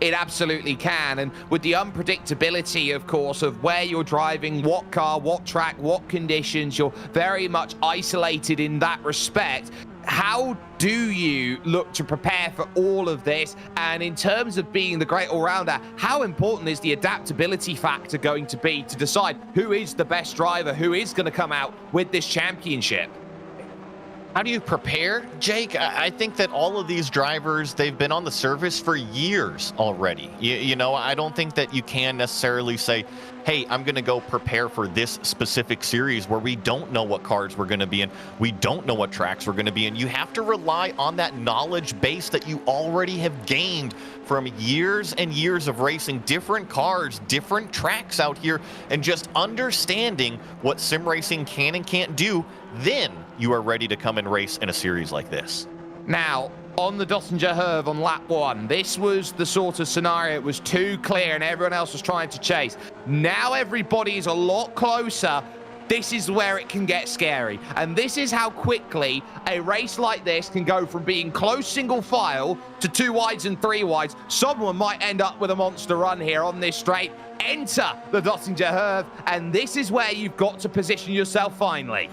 It absolutely can, and with the unpredictability, of course, of where you're driving, what car, what track, what conditions, you're very much isolated in that respect. How do you look to prepare for all of this? And in terms of being the great all-rounder, how important is the adaptability factor going to be to decide who is the best driver, who is going to come out with this championship? How do you prepare, Jake? I think that all of these drivers, they've been on the service for years already. You know, I don't think that you can necessarily say, hey, I'm going to go prepare for this specific series where we don't know what cars we're going to be in. We don't know what tracks we're going to be in. You have to rely on that knowledge base that you already have gained from years and years of racing different cars, different tracks out here, and just understanding what sim racing can and can't do. Then you are ready to come and race in a series like this. Now, on the Dottinger Herve on lap one, this was the sort of scenario. It was too clear and everyone else was trying to chase. Now everybody is a lot closer. This is where it can get scary. And this is how quickly a race like this can go from being close single file to two wides and three wides. Someone might end up with a monster run here on this straight. Enter the Dottinger Herve, and this is where you've got to position yourself finally.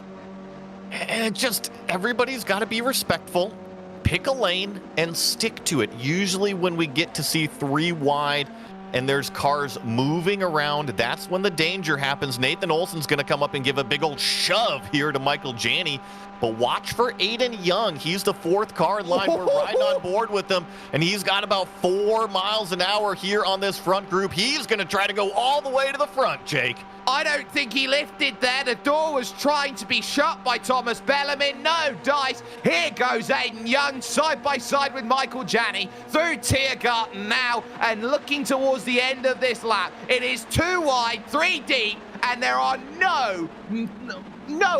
And just everybody's got to be respectful, pick a lane and stick to it. Usually when we get to see three wide and there's cars moving around, that's when the danger happens. Nathan Olsen's going to come up and give a big old shove here to Michael Janney. But watch for Aiden Young. He's the fourth car in line. We're riding on board with him, and he's got about 4 miles an hour here on this front group. He's going to try to go all the way to the front, Jake. I don't think he lifted there. The door was trying to be shut by Thomas Belleman. No dice. Here goes Aiden Young side by side with Michael Janney through Tiergarten now and looking towards the end of this lap. It is 2 wide, 3 deep, and there are no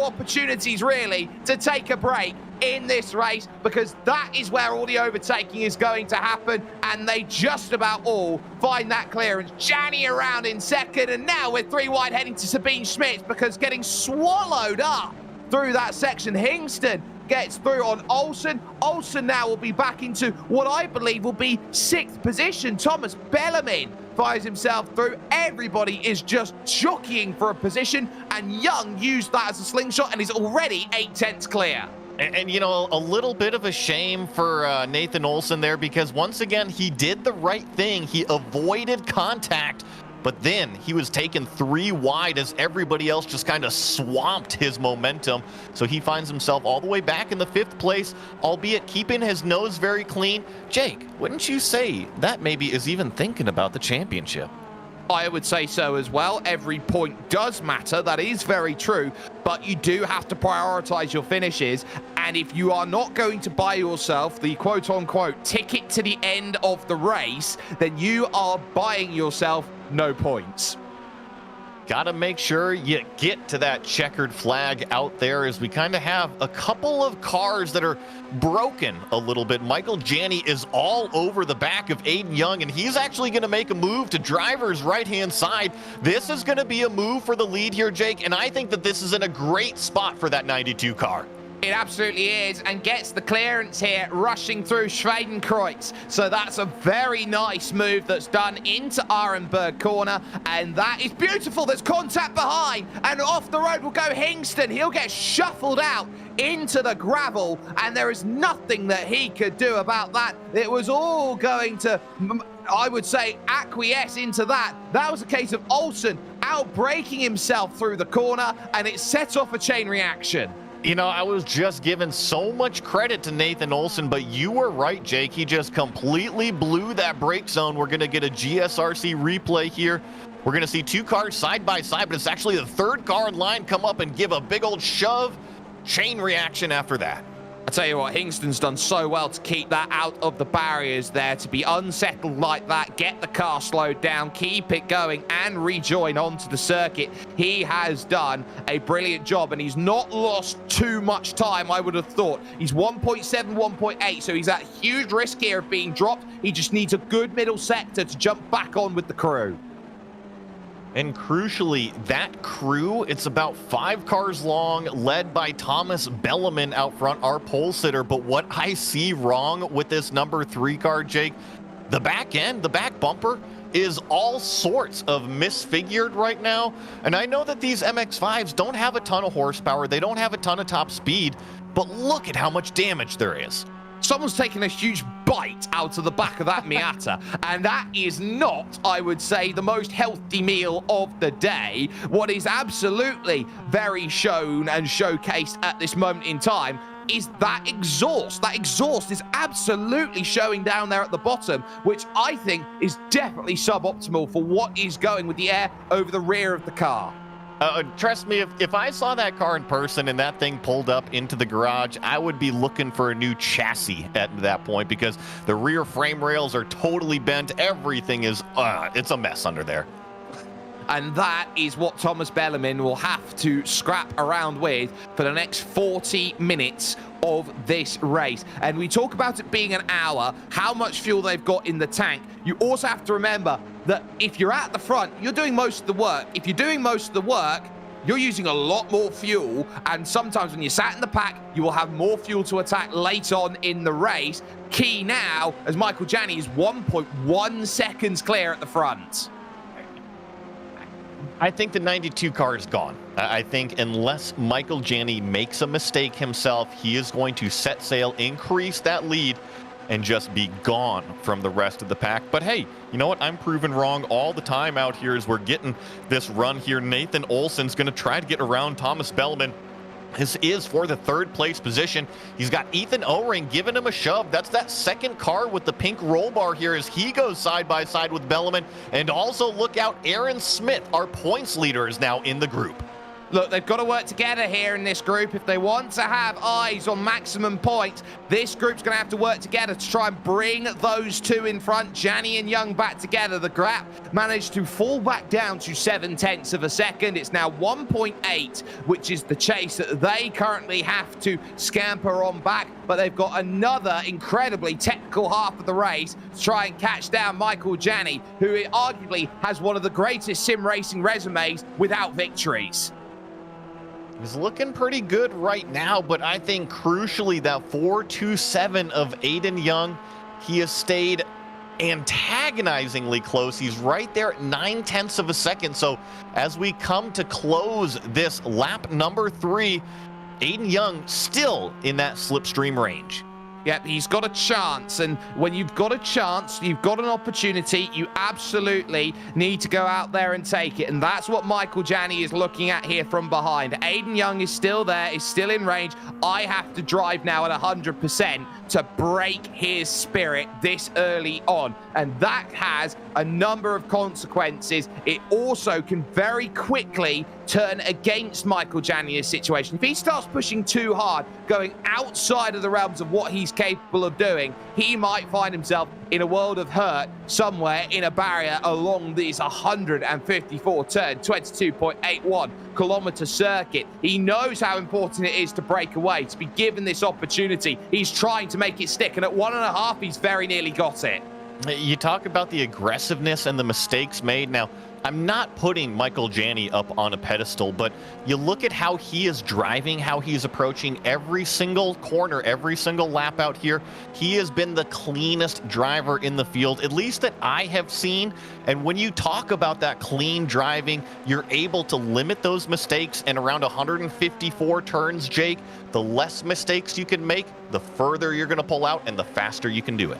opportunities really to take a break in this race, because that is where all the overtaking is going to happen, and they just about all find that clearance. Janney around in second, and now we're 3 wide heading to Sabine Schmitz because getting swallowed up through that section. Hingston gets through on Olsen. Olsen now will be back into what I believe will be 6th position. Thomas Belleman fires himself through. Everybody is just jockeying for a position, and Young used that as a slingshot and is already 8/10 clear. And, you know, a little bit of a shame for Nathan Olsen there, because once again, he did the right thing. He avoided contact, but then he was taken 3 wide as everybody else just kind of swamped his momentum. So he finds himself all the way back in the 5th place, albeit keeping his nose very clean. Jake, wouldn't you say that maybe is even thinking about the championship? I would say so as well. Every point does matter. That is very true. But you do have to prioritize your finishes. And if you are not going to buy yourself the quote-unquote ticket to the end of the race, then you are buying yourself no points. Got to make sure you get to that checkered flag out there, as we kind of have a couple of cars that are broken a little bit. Michael Janney is all over the back of Aiden Young, and he's actually going to make a move to driver's right-hand side. This is going to be a move for the lead here, Jake, and I think that this is in a great spot for that 92 car. It absolutely is, and gets the clearance here, rushing through Schwedenkreuz. So that's a very nice move that's done into Arenberg corner, and that is beautiful. There's contact behind, and off the road will go Hingston. He'll get shuffled out into the gravel, and there is nothing that he could do about that. It was all going to, I would say, acquiesce into that. That was a case of Olsen out-braking himself through the corner, and it set off a chain reaction. You know, I was just giving so much credit to Nathan Olsen, but you were right, Jake. He just completely blew that brake zone. We're going to get a GSRC replay here. We're going to see two cars side by side, but it's actually the third car in line come up and give a big old shove. Chain reaction after that. I tell you what, Hingston's done so well to keep that out of the barriers there, to be unsettled like that, get the car slowed down, keep it going, and rejoin onto the circuit. He has done a brilliant job, and he's not lost too much time, I would have thought. He's 1.7, 1.8, so he's at huge risk here of being dropped. He just needs a good middle sector to jump back on with the crew. And crucially, that crew, it's about 5 cars long, led by Thomas Belleman out front, our pole sitter. But what I see wrong with this number 3 car, Jake, the back end, the back bumper, is all sorts of misfigured right now. And I know that these MX-5s don't have a ton of horsepower, they don't have a ton of top speed, but look at how much damage there is. Someone's taken a huge bite out of the back of that Miata, and that is not, I would say, the most healthy meal of the day. What is absolutely very shown and showcased at this moment in time is that exhaust. That exhaust is absolutely showing down there at the bottom, which I think is definitely suboptimal for what is going with the air over the rear of the car. Trust me, if I saw that car in person and that thing pulled up into the garage, I would be looking for a new chassis at that point, because the rear frame rails are totally bent. Everything is, it's a mess under there. And that is what Thomas Belleman will have to scrap around with for the next 40 minutes of this race. And we talk about it being an hour, how much fuel they've got in the tank. You also have to remember that if you're at the front, you're doing most of the work. If you're doing most of the work, you're using a lot more fuel, and sometimes when you're sat in the pack, you will have more fuel to attack late on in the race. Key now, as Michael Janney is 1.1 seconds clear at the front. I think the 92 car is gone. I think unless Michael Janney makes a mistake himself, he is going to set sail, increase that lead, and just be gone from the rest of the pack. But hey, you know what? I'm proven wrong all the time out here as we're getting this run here. Nathan Olsen's going to try to get around Thomas Belleman. This is for the 3rd place position. He's got Ethan O-Ring giving him a shove. That's that second car with the pink roll bar here as he goes side by side with Belleman. And also look out, Aaron Smith, our points leader, is now in the group. Look, they've got to work together here in this group if they want to have eyes on maximum points. This group's going to have to work together to try and bring those two in front, Janney and Young, back together. The gap managed to fall back down to 0.7 of a second. It's now 1.8, which is the chase that they currently have to scamper on back. But they've got another incredibly technical half of the race to try and catch down Michael Janney, who arguably has one of the greatest sim racing resumes without victories. He's looking pretty good right now, but I think crucially that 4.27 of Aiden Young, he has stayed antagonizingly close. He's right there at 0.9 of a second. So as we come to close this lap number 3, Aiden Young still in that slipstream range. Yep, he's got a chance, and when you've got a chance, you've got an opportunity, you absolutely need to go out there and take it, and that's what Michael Janney is looking at here from behind. Aiden Young is still there, is still in range. I have to drive now at 100% to break his spirit this early on, and that has a number of consequences. It also can very quickly turn against Michael Janier's situation. If he starts pushing too hard, going outside of the realms of what he's capable of doing, he might find himself in a world of hurt somewhere in a barrier along this 154 turn, 22.81 kilometer circuit. He knows how important it is to break away, to be given this opportunity. He's trying to make it stick, and at 1.5, he's very nearly got it. You talk about the aggressiveness and the mistakes made. Now, I'm not putting Michael Janney up on a pedestal, but you look at how he is driving, how he's approaching every single corner, every single lap out here. He has been the cleanest driver in the field, at least that I have seen. And when you talk about that clean driving, you're able to limit those mistakes. And around 154 turns, Jake, the less mistakes you can make, the further you're going to pull out and the faster you can do it.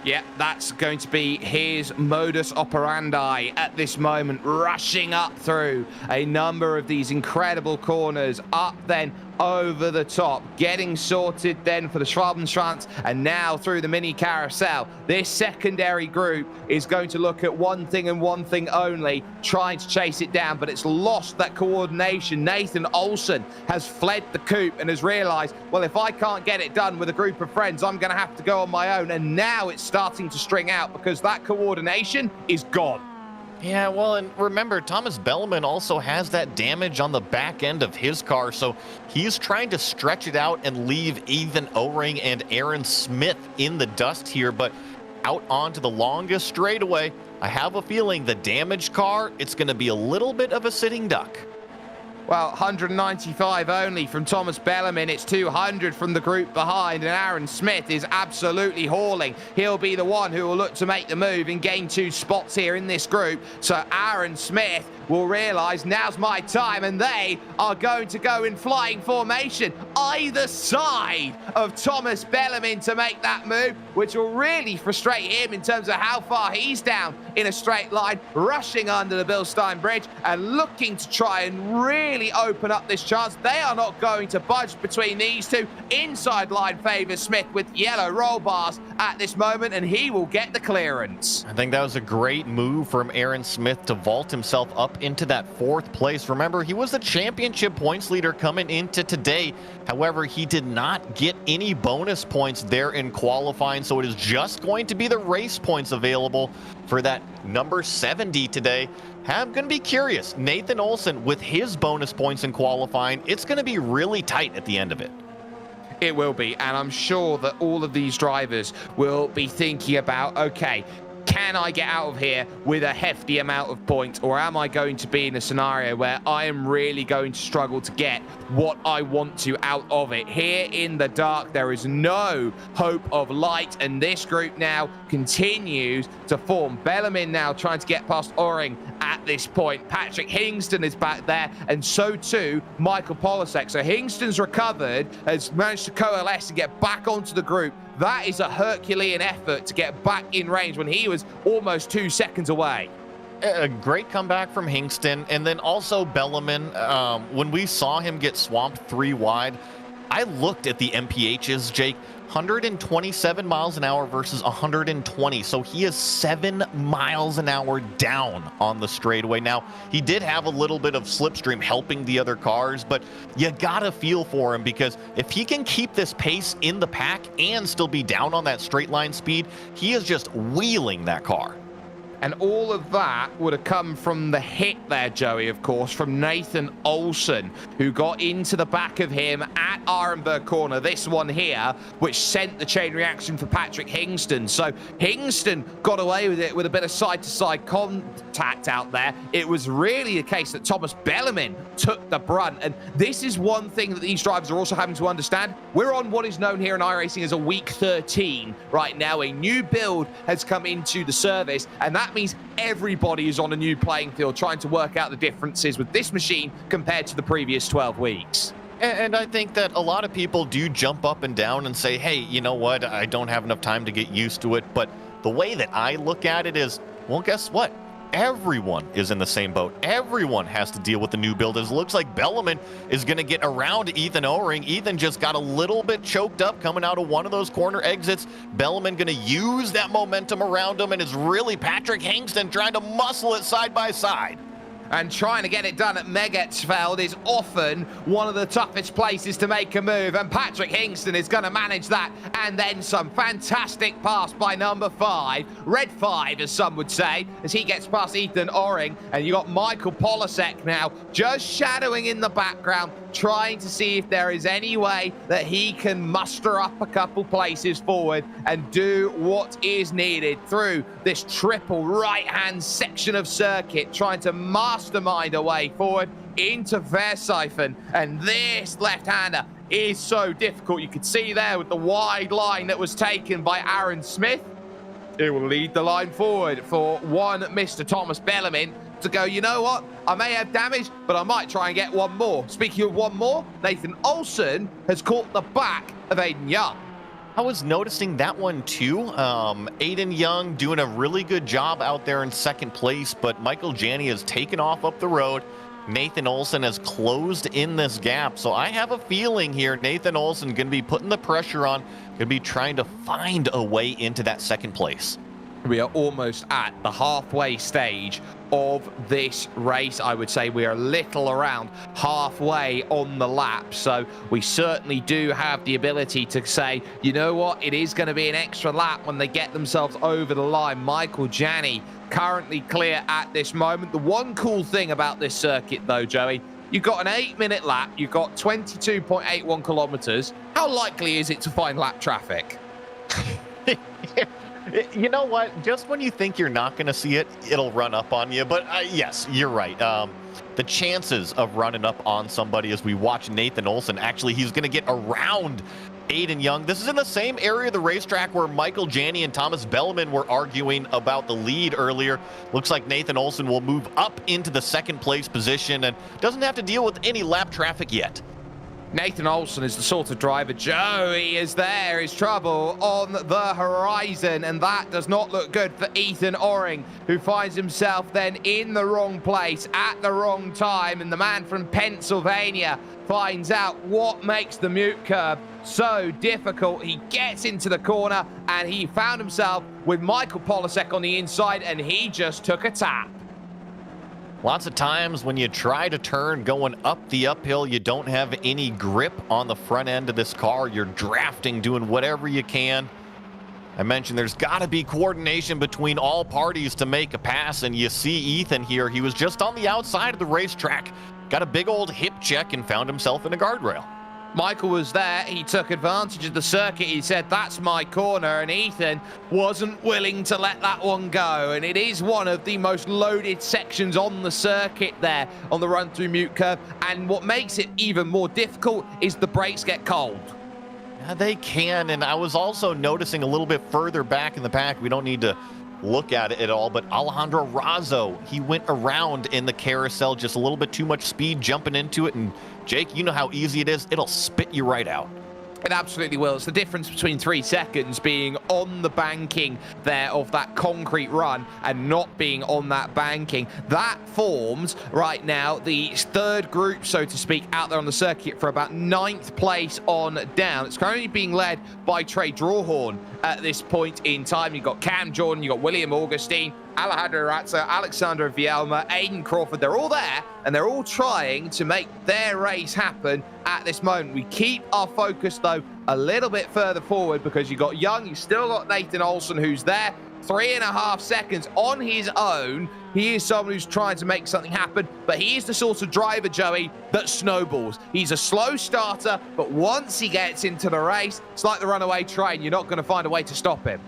Yeah, that's going to be his modus operandi at this moment, rushing up through a number of these incredible corners, up then over the top, getting sorted then for the Schwabenschwanz, and now through the mini carousel. This secondary group is going to look at one thing and one thing only, trying to chase it down, but it's lost that coordination. Nathan Olsen has fled the coupe and has realized, well, if I can't get it done with a group of friends, I'm going to have to go on my own. And now it's starting to string out because that coordination is gone. Yeah, well, and remember, Thomas Bellman also has that damage on the back end of his car, so he's trying to stretch it out and leave Ethan O-Ring and Aaron Smith in the dust here, but out onto the longest straightaway, I have a feeling the damaged car, it's going to be a little bit of a sitting duck. Well, 195 only from Thomas Bellarmine. It's 200 from the group behind, and Aaron Smith is absolutely hauling. He'll be the one who will look to make the move and gain 2 spots here in this group. So Aaron Smith will realize now's my time, and they are going to go in flying formation either side of Thomas Bellarmine to make that move, which will really frustrate him in terms of how far he's down in a straight line, rushing under the Bilstein Bridge and looking to try and really open up this chance. They are not going to budge between these two. Inside line favors Smith with yellow roll bars at this moment, and he will get the clearance. I think that was a great move from Aaron Smith to vault himself up into that 4th place. Remember, he was the championship points leader coming into today. However, he did not get any bonus points there in qualifying, so it is just going to be the race points available for that number 70 today. I'm going to be curious. Nathan Olsen with his bonus points in qualifying, it's going to be really tight at the end of it. It will be, and I'm sure that all of these drivers will be thinking about, okay, can I get out of here with a hefty amount of points, or am I going to be in a scenario where I am really going to struggle to get what I want to out of it? Here in the dark, there is no hope of light, and this group now continues to form. Bellarmine now trying to get past O-Ring at this point. Patrick Hingston is back there, and so too Michael Polasek. So Hingston's recovered, has managed to coalesce and get back onto the group. That is a Herculean effort to get back in range when he was almost 2 seconds away. A great comeback from Hingston, and then also Bellarmine. When we saw him get swamped 3 wide, I looked at the MPHs, Jake. 127 miles an hour versus 120, so he is 7 miles an hour down on the straightaway. Now, he did have a little bit of slipstream helping the other cars, but you gotta feel for him, because if he can keep this pace in the pack and still be down on that straight line speed, he is just wheeling that car. And all of that would have come from the hit there, Joey, of course, from Nathan Olsen, who got into the back of him at Arenberg corner, this one here, which sent the chain reaction for Patrick Hingston. So Hingston got away with it with a bit of side-to-side contact out there. It was really the case that Thomas Bellarmine took the brunt. And this is one thing that these drivers are also having to understand. We're on what is known here in iRacing as a week 13 right now. A new build has come into the service, and that means everybody is on a new playing field trying to work out the differences with this machine compared to the previous 12 weeks. And I think that a lot of people do jump up and down and say, hey, you know what, I don't have enough time to get used to it. But the way that I look at it is, well, guess what? everyone is in the same boat. Everyone has to deal with the new build. It looks like Belleman is going to get around Ethan O-Ring. Ethan just got a little bit choked up coming out of one of those corner exits. Belleman going to use that momentum around him, and it's really Patrick Hingston trying to muscle it side by side. And trying to get it done at Megetsfeld is often one of the toughest places to make a move, and Patrick Hingston is going to manage that, and then some. Fantastic pass by number 5, red 5 as some would say, as he gets past Ethan O-Ring, and you got Michael Polasek now just shadowing in the background, trying to see if there is any way that he can muster up a couple places forward and do what is needed through this triple right-hand section of circuit, trying to mastermind a way forward into Versiphon. And this left-hander is so difficult. You could see there with the wide line that was taken by Aaron Smith. It will lead the line forward for one Mr. Thomas Belleman to go, you know what, I may have damage, but I might try and get one more. Speaking of one more, Nathan Olsen has caught the back of Aiden Young. I was noticing that one too. Aiden Young doing a really good job out there in second place, but Michael Janney has taken off up the road. Nathan Olsen has closed in this gap, so I have a feeling here Nathan Olsen going to be putting the pressure on, going to be trying to find a way into that second place. We are almost at the halfway stage of this race. I would say we are a little around halfway on the lap, so we certainly do have the ability to say, you know what, it is going to be an extra lap when they get themselves over the line. Michael Janney currently clear at this moment. The one cool thing about this circuit though, Joey, you've got an 8-minute lap, you've got 22.81 kilometers. How likely is it to find lap traffic? You know what? Just when you think you're not going to see it, it'll run up on you. But yes, you're right. The chances of running up on somebody as we watch Nathan Olsen, actually, he's going to get around Aiden Young. This is in the same area of the racetrack where Michael Janney and Thomas Belleman were arguing about the lead earlier. Looks like Nathan Olsen will move up into the second place position and doesn't have to deal with any lap traffic yet. Nathan Olsen is the sort of driver, Joey, is there is trouble on the horizon, and that does not look good for Ethan O-Ring, who finds himself then in the wrong place at the wrong time, and the man from Pennsylvania finds out what makes the mute curb so difficult. He gets into the corner, and he found himself with Michael Polasek on the inside, and he just took a tap. Lots of times when you try to turn going up the uphill, you don't have any grip on the front end of this car. You're drafting, doing whatever you can. I mentioned there's got to be coordination between all parties to make a pass, and you see Ethan here. He was just on the outside of the racetrack, got a big old hip check and found himself in a guardrail. Michael was there, he took advantage of the circuit, he said, that's my corner, and Ethan wasn't willing to let that one go, and it is one of the most loaded sections on the circuit there on the run-through mute curve, and what makes it even more difficult is the brakes get cold. Yeah, they can, and I was also noticing a little bit further back in the pack, we don't need to look at it at all, but Alejandro Razzo, he went around in the carousel, just a little bit too much speed jumping into it, and Jake, you know how easy it is. It'll spit you right out. It absolutely will. It's the difference between 3 seconds being on the banking there of that concrete run and not being on that banking. That forms right now the third group, so to speak, out there on the circuit for about 9th place on down. It's currently being led by Trey Drawhorn at this point in time. You've got Cam Jordan, you've got William Augustine, Alejandro Ratza, Alexander Vielma, Aiden Crawford. They're all there, and they're all trying to make their race happen at this moment. We keep our focus, though, a little bit further forward because you've got Young, you've still got Nathan Olsen, who's there 3.5 seconds on his own. He is someone who's trying to make something happen, but he is the sort of driver, Joey, that snowballs. He's a slow starter, but once he gets into the race, it's like the runaway train. You're not going to find a way to stop him.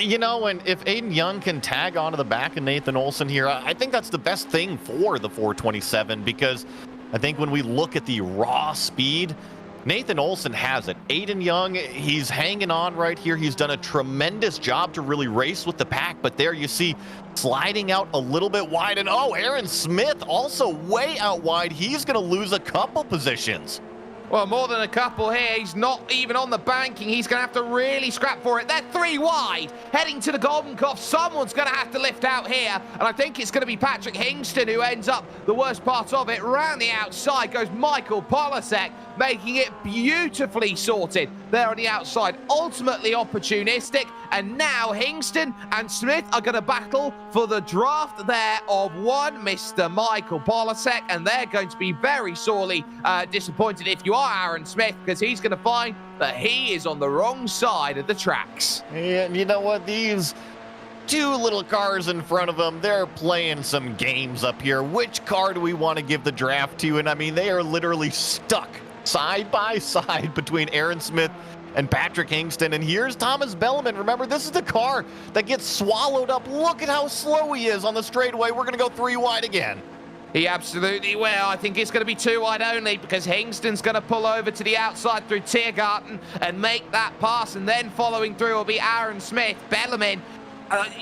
You know, and if Aiden Young can tag onto the back of Nathan Olsen here, I think that's the best thing for the 427, because I think when we look at the raw speed, Nathan Olsen has it. Aiden Young, he's hanging on right here. He's done a tremendous job to really race with the pack, but there you see sliding out a little bit wide, and oh, Aaron Smith also way out wide. He's going to lose a couple positions. Well, more than a couple here. He's not even on the banking. He's going to have to really scrap for it. They're 3 wide, heading to the Golden Cuff. Someone's going to have to lift out here, and I think it's going to be Patrick Hingston who ends up the worst part of it. Round the outside goes Michael Polasek, making it beautifully sorted there on the outside. Ultimately opportunistic, and now Hingston and Smith are going to battle for the draft there of one Mr. Michael Polasek, and they're going to be very sorely disappointed if you are Aaron Smith, because he's going to find that he is on the wrong side of the tracks. And you know what? These two little cars in front of them, they're playing some games up here. Which car do we want to give the draft to? And I mean, they are literally stuck side by side between Aaron Smith and Patrick Hingston. And here's Thomas Belleman. Remember, this is the car that gets swallowed up. Look at how slow he is on the straightaway. We're going to go 3 wide again. He absolutely will. I think it's going to be 2 wide only, because Hingston's going to pull over to the outside through Tiergarten and make that pass, and then following through will be Aaron Smith. Belleman,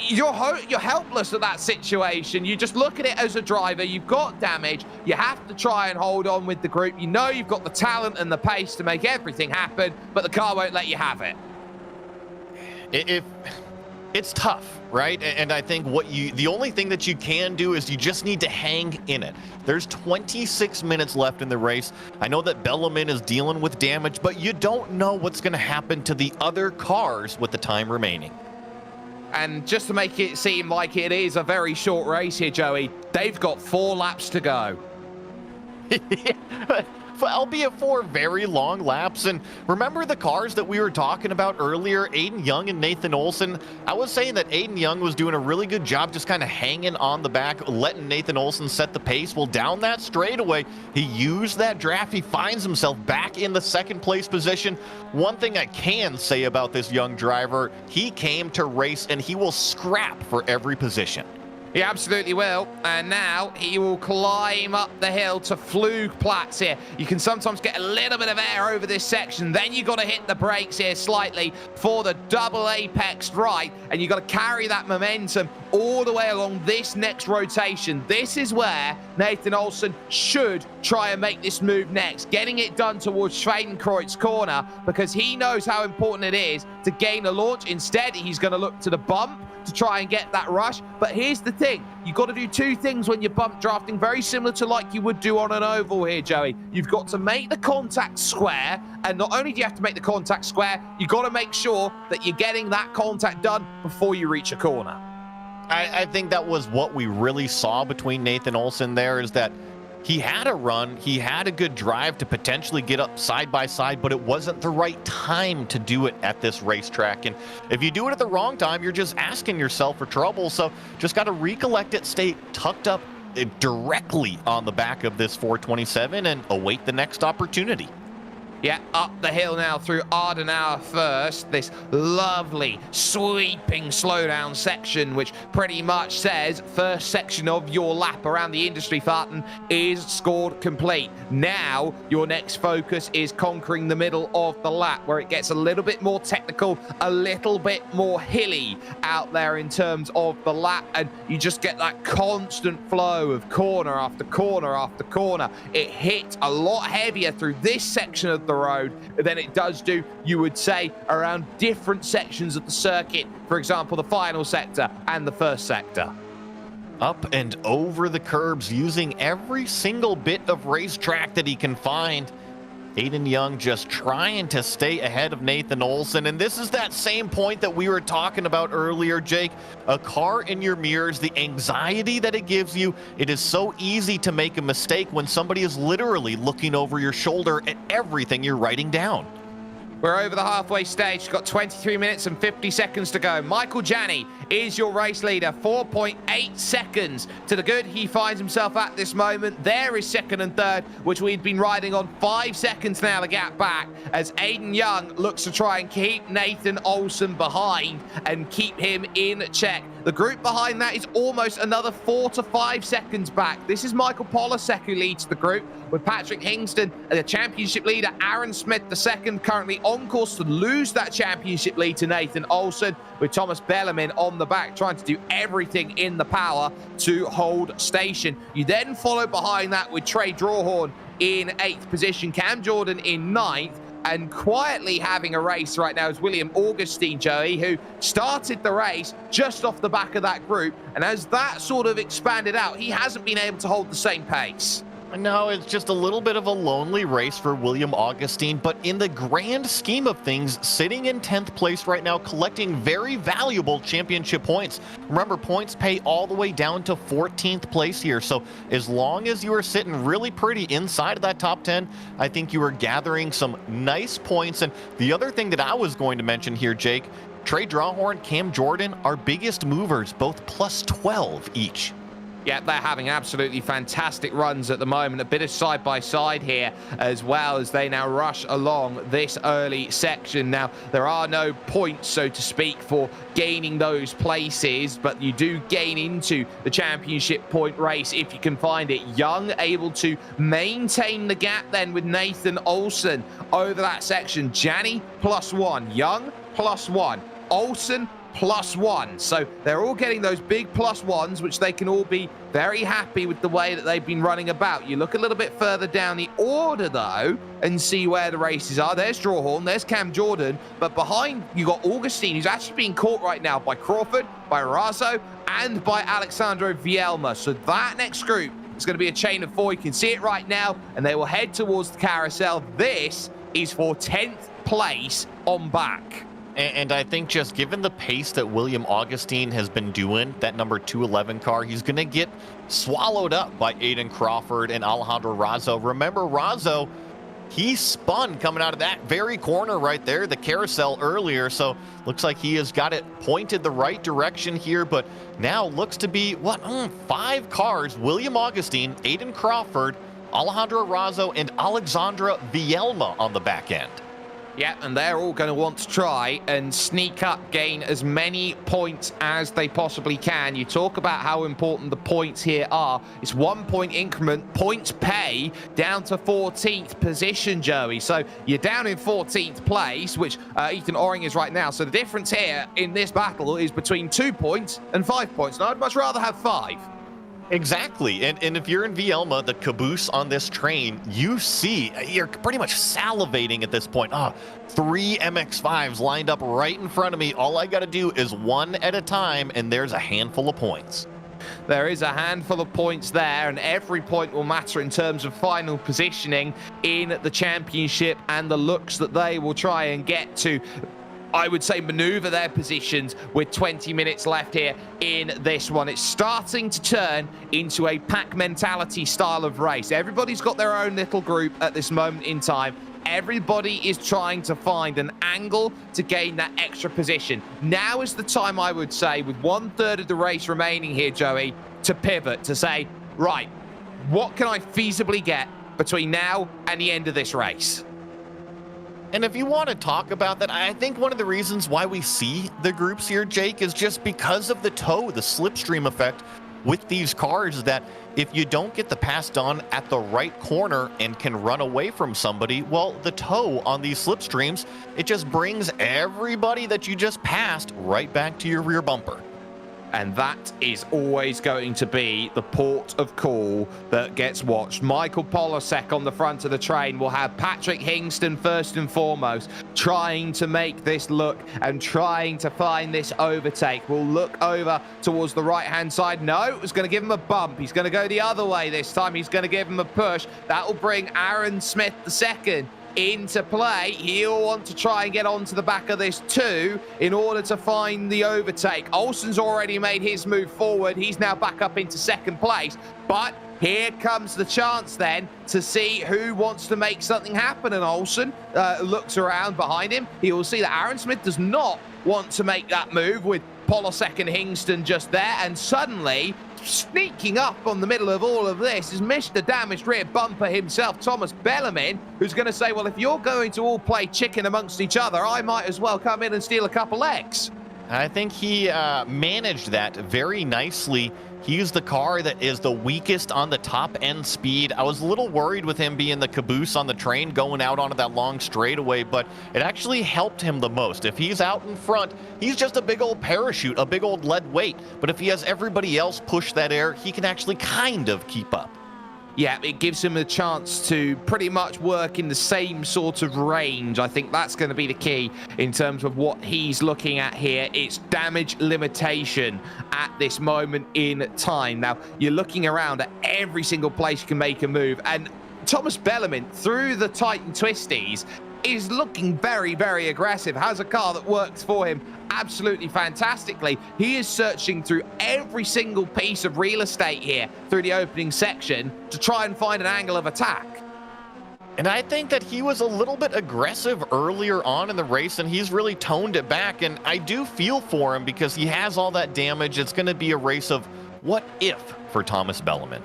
you're helpless at that situation. You just look at it as a driver. You've got damage. You have to try and hold on with the group. You know you've got the talent and the pace to make everything happen, but the car won't let you have it. It's tough, right? And I think the only thing that you can do is you just need to hang in it. There's 26 minutes left in the race. I know that Belleman is dealing with damage, but you don't know what's going to happen to the other cars with the time remaining. And just to make it seem like it is a very short race here, Joey, they've got 4 laps to go. Albeit 4 very long laps. And remember the cars that we were talking about earlier, Aiden Young and Nathan Olson? I was saying that Aiden Young was doing a really good job just kind of hanging on the back, letting Nathan Olson set the pace. Well, down that straightaway, he used that draft. He finds himself back in the 2nd place position. One thing I can say about this young driver, he came to race and he will scrap for every position. He absolutely will, and now he will climb up the hill to Flugplatz here. You can sometimes get a little bit of air over this section, then you've got to hit the brakes here slightly for the double apex right, and you've got to carry that momentum all the way along this next rotation. This is where Nathan Olson should try and make this move next, getting it done towards Schwedenkreuz corner, because he knows how important it is to gain a launch. Instead, he's going to look to the bump to try and get that rush. But here's the thing, you've got to do 2 things when you're bump drafting, very similar to like you would do on an oval here, Joey. You've got to make the contact square, and not only do you have to make the contact square, you've got to make sure that you're getting that contact done before you reach a corner. I think that was what we really saw between Nathan Olson there, is that he had a run, he had a good drive to potentially get up side by side, but it wasn't the right time to do it at this racetrack. And if you do it at the wrong time, you're just asking yourself for trouble. So just got to recollect it, stay tucked up directly on the back of this 427 and await the next opportunity. Yeah, up the hill now through Ardenauer first. This lovely, sweeping slowdown section, which pretty much says first section of your lap around the industry Fahrten is scored complete. Now, your next focus is conquering the middle of the lap, where it gets a little bit more technical, a little bit more hilly out there in terms of the lap, and you just get that constant flow of corner after corner after corner. It hits a lot heavier through this section of the road than it does do, you would say, around different sections of the circuit. For example, the final sector and the first sector. Up and over the curbs, using every single bit of racetrack that he can find. Aiden Young just trying to stay ahead of Nathan Olson. And this is that same point that we were talking about earlier, Jake. A car in your mirrors, the anxiety that it gives you. It is so easy to make a mistake when somebody is literally looking over your shoulder at everything you're writing down. We're over the halfway stage. Got 23 minutes and 50 seconds to go. Michael Janney is your race leader. 4.8 seconds to the good he finds himself at this moment. There is second and third, which we've been riding on. 5 seconds now the gap back as Aiden Young looks to try and keep Nathan Olson behind and keep him in check. The group behind that is almost another 4 to 5 seconds back. This is Michael Polasek who leads the group, with Patrick Hingston and the championship leader Aaron Smith II currently on course to lose that championship lead to Nathan Olson, with Thomas Belleman on the back trying to do everything in the power to hold station. You then follow behind that with Trey Drawhorn in 8th position, Cam Jordan in 9th. And quietly having a race right now is William Augustine, Joey, who started the race just off the back of that group. And as that sort of expanded out, he hasn't been able to hold the same pace. No, it's just a little bit of a lonely race for William Augustine, but in the grand scheme of things, sitting in 10th place right now, collecting very valuable championship points. Remember, points pay all the way down to 14th place here, so as long as you are sitting really pretty inside of that top 10, I think you are gathering some nice points. And the other thing that I was going to mention here, Jake, Trey Drawhorn, Cam Jordan, our biggest movers, both plus 12 each. Yeah, they're having absolutely fantastic runs at the moment. A bit of side-by-side here as well as they now rush along this early section. Now, there are no points, so to speak, for gaining those places, but you do gain into the championship point race if you can find it. Young able to maintain the gap then with Nathan Olsen over that section. Janney +1, Young +1, Olsen +1. So they're all getting those big +1s, which they can all be very happy with the way that they've been running about. You look a little bit further down the order, though, and see where the races are. There's Drawhorn, there's Cam Jordan, but behind you got Augustine, who's actually being caught right now by Crawford, by Razzo, and by Alexandro Vielma. So that next group is going to be a chain of 4. You can see it right now, and they will head towards the carousel. This is for 10th place on back. And I think just given the pace that William Augustine has been doing, that number 211 car, he's going to get swallowed up by Aiden Crawford and Alejandro Razzo. Remember, Razzo, he spun coming out of that very corner right there, the carousel earlier. So looks like he has got it pointed the right direction here. But now looks to be, 5 cars, William Augustine, Aiden Crawford, Alejandro Razzo, and Alexandra Vielma on the back end. Yeah, and they're all going to want to try and sneak up, gain as many points as they possibly can. You talk about how important the points here are. It's 1 point increment, points pay down to 14th position, Joey. So you're down in 14th place, which Ethan Oring is right now. So the difference here in this battle is between 2 points and 5 points. Now, I'd much rather have 5. Exactly. And if you're in Vielma, the caboose on this train, you see, you're pretty much salivating at this point. 3 MX-5s lined up right in front of me. All I got to do is one at a time, and there's a handful of points. There is a handful of points there, and every point will matter in terms of final positioning in the championship and the looks that they will try and get to, I would say, maneuver their positions with 20 minutes left here in this one. It's starting to turn into a pack mentality style of race. Everybody's got their own little group at this moment in time. Everybody is trying to find an angle to gain that extra position. Now is the time, I would say, with 1/3 of the race remaining here, Joey, to pivot, to say, right, what can I feasibly get between now and the end of this race? And if you want to talk about that, I think one of the reasons why we see the groups here, Jake, is just because of the tow, the slipstream effect with these cars, that if you don't get the pass done at the right corner and can run away from somebody, well, the tow on these slipstreams, it just brings everybody that you just passed right back to your rear bumper. And that is always going to be the port of call that gets watched. Michael Polosek on the front of the train will have Patrick Hingston first and foremost, trying to make this look and trying to find this overtake. We'll look over towards the right-hand side. No, it's going to give him a bump. He's going to go the other way this time. He's going to give him a push. That will bring Aaron Smith II into play. He'll want to try and get onto the back of this too in order to find the overtake. Olsen's already made his move forward. He's now back up into 2nd place, but here comes the chance then to see who wants to make something happen. And Olsen looks around behind him. He will see that Aaron Smith does not want to make that move with Polosek and Hingston just there, and suddenly sneaking up on the middle of all of this is Mr. Damaged Rear Bumper himself, Thomas Bellarmine, who's going to say, well, if you're going to all play chicken amongst each other, I might as well come in and steal a couple legs. I think he managed that very nicely. He used the car that is the weakest on the top end speed. I was a little worried with him being the caboose on the train going out onto that long straightaway, but it actually helped him the most. If he's out in front, he's just a big old parachute, a big old lead weight. But if he has everybody else push that air, he can actually kind of keep up. Yeah, it gives him a chance to pretty much work in the same sort of range. I think that's going to be the key in terms of what he's looking at here. It's damage limitation at this moment in time. Now, you're looking around at every single place you can make a move, and Thomas Bellarmine, through the tight and twisties, is looking very, very aggressive, has a car that works for him absolutely fantastically. He is searching through every single piece of real estate here through the opening section to try and find an angle of attack. And I think that he was a little bit aggressive earlier on in the race, and he's really toned it back. And I do feel for him because he has all that damage. It's going to be a race of what if for Thomas Bellarmine.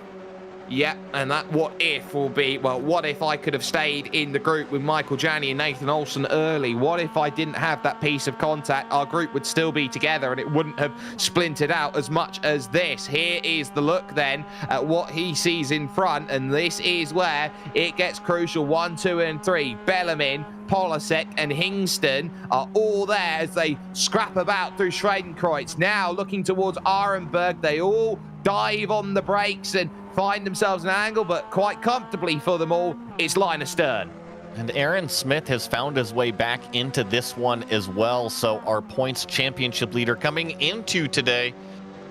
Yeah, and that what if will be, well, what if I could have stayed in the group with Michael Janney and Nathan Olsen early? What if I didn't have that piece of contact? Our group would still be together and it wouldn't have splintered out as much as this. Here is the look then at what he sees in front, and this is where it gets crucial. 1, 2, and 3. Bellarmine, Polasek and Hingston are all there as they scrap about through Schwedenkreuz. Now looking towards Arenberg, they all dive on the brakes and find themselves an angle, but quite comfortably for them all, it's line astern. And Aaron Smith has found his way back into this one as well. So our points championship leader coming into today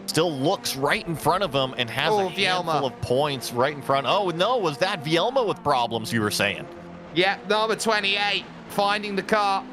still looks right in front of him and has a handful of points right in front. Oh, no, was that Vielma with problems you were saying? Yeah, number 28, finding the car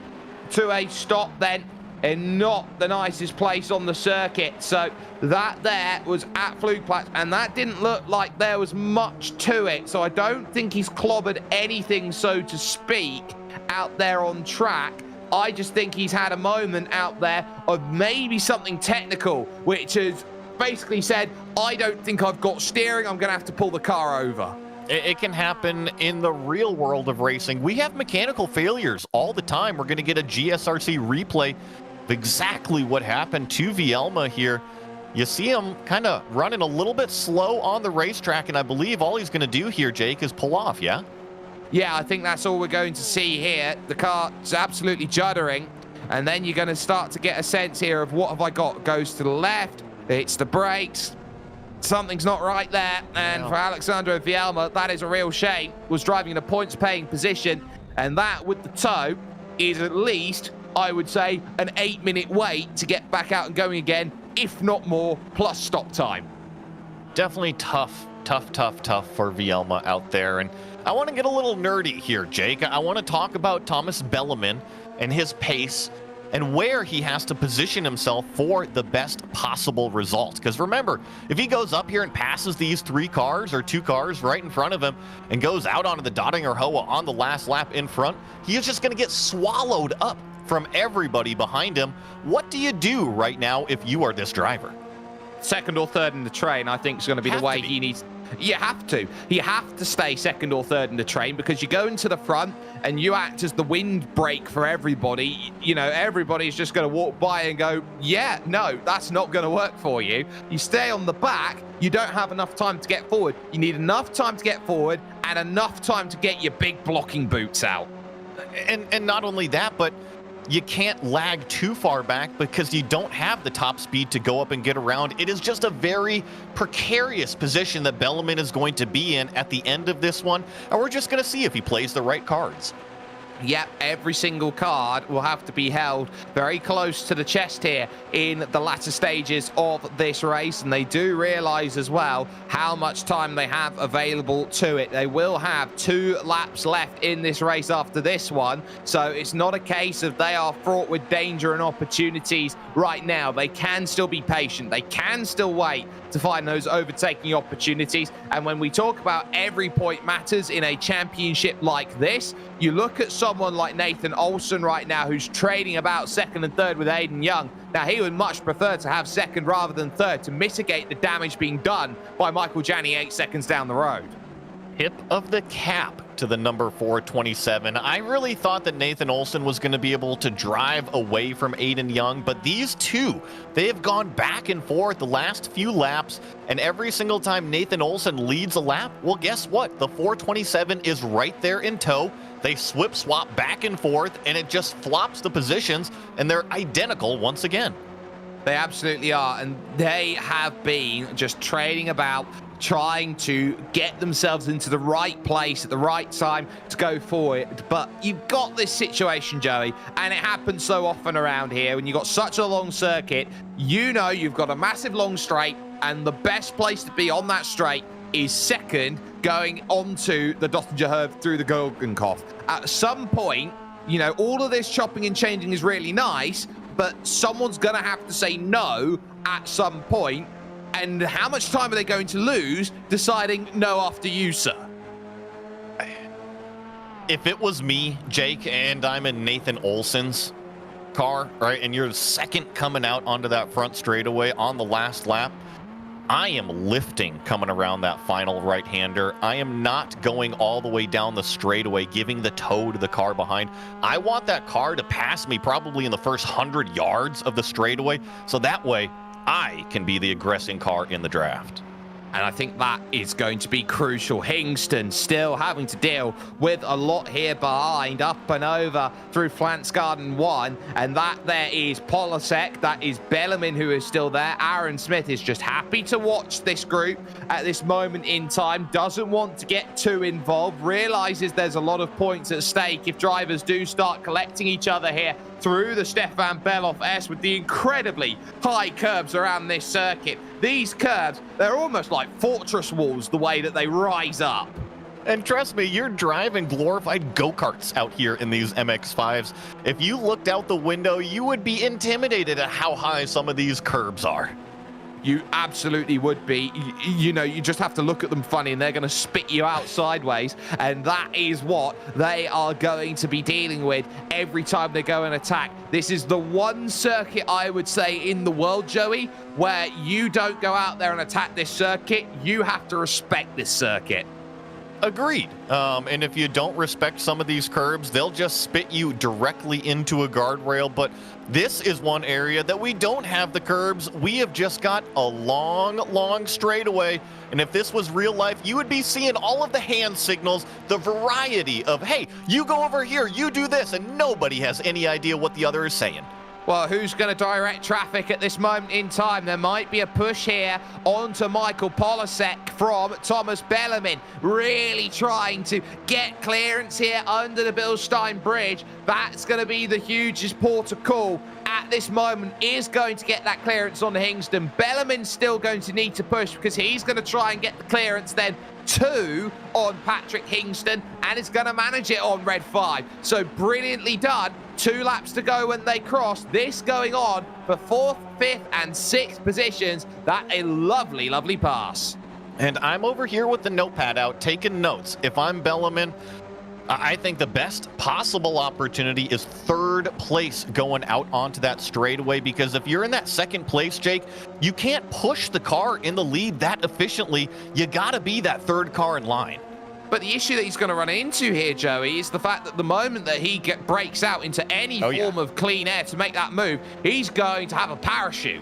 to a stop then, in not the nicest place on the circuit. So that there was at Flugplatz, and that didn't look like there was much to it. So I don't think he's clobbered anything, so to speak, out there on track. I just think he's had a moment out there of maybe something technical, which has basically said, I don't think I've got steering, I'm going to have to pull the car over. It can happen in the real world of racing. We have mechanical failures all the time. We're going to get a GSRC replay of exactly what happened to Vielma here. You see him kind of running a little bit slow on the racetrack, and I believe all he's going to do here, Jake, is pull off, yeah? Yeah, I think that's all we're going to see here. The car's absolutely juddering, and then you're going to start to get a sense here of what have I got. Goes to the left, it's the brakes. Something's not right there, and for Alexander Vielma, that is a real shame. Was driving in a points-paying position, and that with the tow is at least, I would say, an 8-minute wait to get back out and going again, if not more, plus stop time. Definitely tough for Vielma out there. And I want to get a little nerdy here, Jake. I want to talk about Thomas Bellarmine and his pace and where he has to position himself for the best possible results. Because remember, if he goes up here and passes these 3 cars or 2 cars right in front of him and goes out onto the Dottinger Hoa on the last lap in front, he is just going to get swallowed up from everybody behind him. What do you do right now if you are this driver? Second or third in the train, I think, is going to be the way he needs. You have to. You have to stay second or third in the train, because you go into the front and you act as the windbreak for everybody. You know, everybody's just going to walk by and go, yeah, no, that's not going to work for you. You stay on the back, you don't have enough time to get forward. You need enough time to get forward and enough time to get your big blocking boots out. And not only that, but you can't lag too far back because you don't have the top speed to go up and get around. It is just a very precarious position that Bellarmine is going to be in at the end of this one, and we're just going to see if he plays the right cards. Yep, every single card will have to be held very close to the chest here in the latter stages of this race, and they do realize as well how much time they have available to it. They will have 2 laps left in this race after this one, so it's not a case of they are fraught with danger and opportunities right now. They can still be patient. They can still wait to find those overtaking opportunities, and when we talk about every point matters in a championship like this, you look at someone like Nathan Olsen right now, who's trading about second and third with Aiden Young. Now, he would much prefer to have second rather than third to mitigate the damage being done by Michael Janney 8 seconds down the road. Tip of the cap to the number 427. I really thought that Nathan Olsen was going to be able to drive away from Aiden Young, but these two, they have gone back and forth the last few laps, and every single time Nathan Olsen leads a lap, well, guess what? The 427 is right there in tow. They swap back and forth, and it just flops the positions, and they're identical once again. They absolutely are, and they have been just trading about trying to get themselves into the right place at the right time to go forward. But you've got this situation, Joey, and it happens so often around here when you've got such a long circuit. You know you've got a massive long straight, and the best place to be on that straight is second, going onto the Dottinger Herb through the Goldenkopf. At some point, you know, all of this chopping and changing is really nice, but someone's going to have to say no at some point. And how much time are they going to lose deciding no after you, sir? If it was me, Jake, and I'm in Nathan Olson's car, right, and you're second coming out onto that front straightaway on the last lap, I am lifting coming around that final right-hander. I am not going all the way down the straightaway, giving the toe to the car behind. I want that car to pass me probably in the first 100 yards of the straightaway, so that way I can be the aggressing car in the draft. And I think that is going to be crucial. Hingston still having to deal with a lot here behind, up and over through Flansgarden 1. And that there is Polasek, that is Bellarmine who is still there. Aaron Smith is just happy to watch this group at this moment in time. Doesn't want to get too involved. Realizes there's a lot of points at stake if drivers do start collecting each other here through the Stefan Beloff S with the incredibly high curbs around this circuit. These curbs, they're almost like fortress walls the way that they rise up. And trust me, you're driving glorified go-karts out here in these MX-5s. If you looked out the window, you would be intimidated at how high some of these curbs are. You absolutely would be. You know, you just have to look at them funny and they're going to spit you out sideways. And that is what they are going to be dealing with every time they go and attack. This is the one circuit, I would say, in the world, Joey, where you don't go out there and attack this circuit. You have to respect this circuit. Agreed. And if you don't respect some of these curbs, they'll just spit you directly into a guardrail. But this is one area that we don't have the curbs. We have just got a long straightaway. And if this was real life, you would be seeing all of the hand signals, the variety of, hey, you go over here, you do this, and nobody has any idea what the other is saying. Well, who's going to direct traffic at this moment in time? There might be a push here onto Michael Polasek from Thomas Bellarmine, really trying to get clearance here under the Bilstein Bridge. That's going to be the hugest port of call at this moment, is going to get that clearance on Hingston. Bellarmine's still going to need to push because he's going to try and get the clearance then two on Patrick Hingston, and is going to manage it on Red 5. So brilliantly done. 2 laps to go when they cross. This going on for 4th, 5th, and 6th positions. That a lovely pass. And I'm over here with the notepad out, taking notes. If I'm Bellarmine, I think the best possible opportunity is 3rd place going out onto that straightaway, because if you're in that 2nd place, Jake, you can't push the car in the lead that efficiently. You got to be that 3rd car in line. But the issue that he's going to run into here, Joey, is the fact that the moment that he breaks out into any form of clean air to make that move, he's going to have a parachute.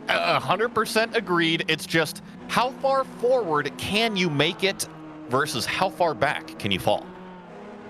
100% agreed. It's just how far forward can you make it versus how far back can you fall?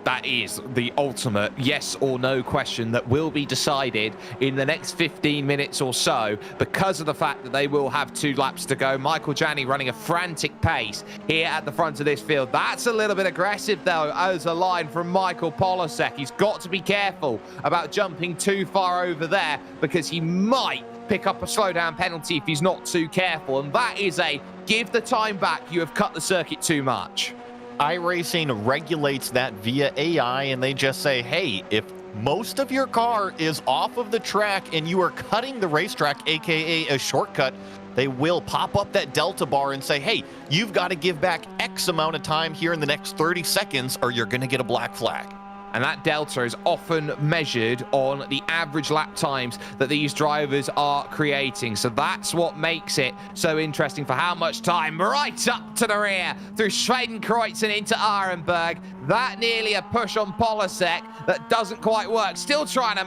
That is the ultimate yes or no question that will be decided in the next 15 minutes or so, because of the fact that they will have 2 laps to go. Michael Janney running a frantic pace here at the front of this field. That's a little bit aggressive, though, as a line from Michael Polasek. He's got to be careful about jumping too far over there, because he might pick up a slowdown penalty if he's not too careful. And that is a give the time back. You have cut the circuit too much. iRacing regulates that via AI, and they just say, hey, if most of your car is off of the track and you are cutting the racetrack, aka a shortcut, they will pop up that delta bar and say, hey, you've got to give back X amount of time here in the next 30 seconds or you're going to get a black flag. And that delta is often measured on the average lap times that these drivers are creating. So that's what makes it so interesting for how much time right up to the rear through Schwedenkreuz and into Arenberg. That nearly a push on Polasek that doesn't quite work. Still trying to,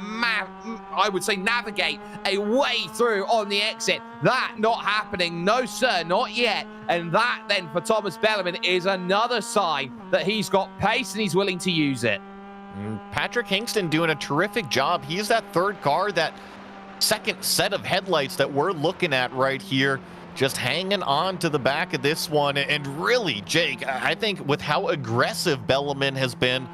I would say, navigate a way through on the exit. That not happening. No, sir, not yet. And that then for Thomas Bellarmine is another sign that he's got pace and he's willing to use it. Patrick Hingston doing a terrific job. He's that 3rd car, that 2nd set of headlights that we're looking at right here. just hanging on to the back of this one. And really, Jake, I think with how aggressive Bellarmine has been,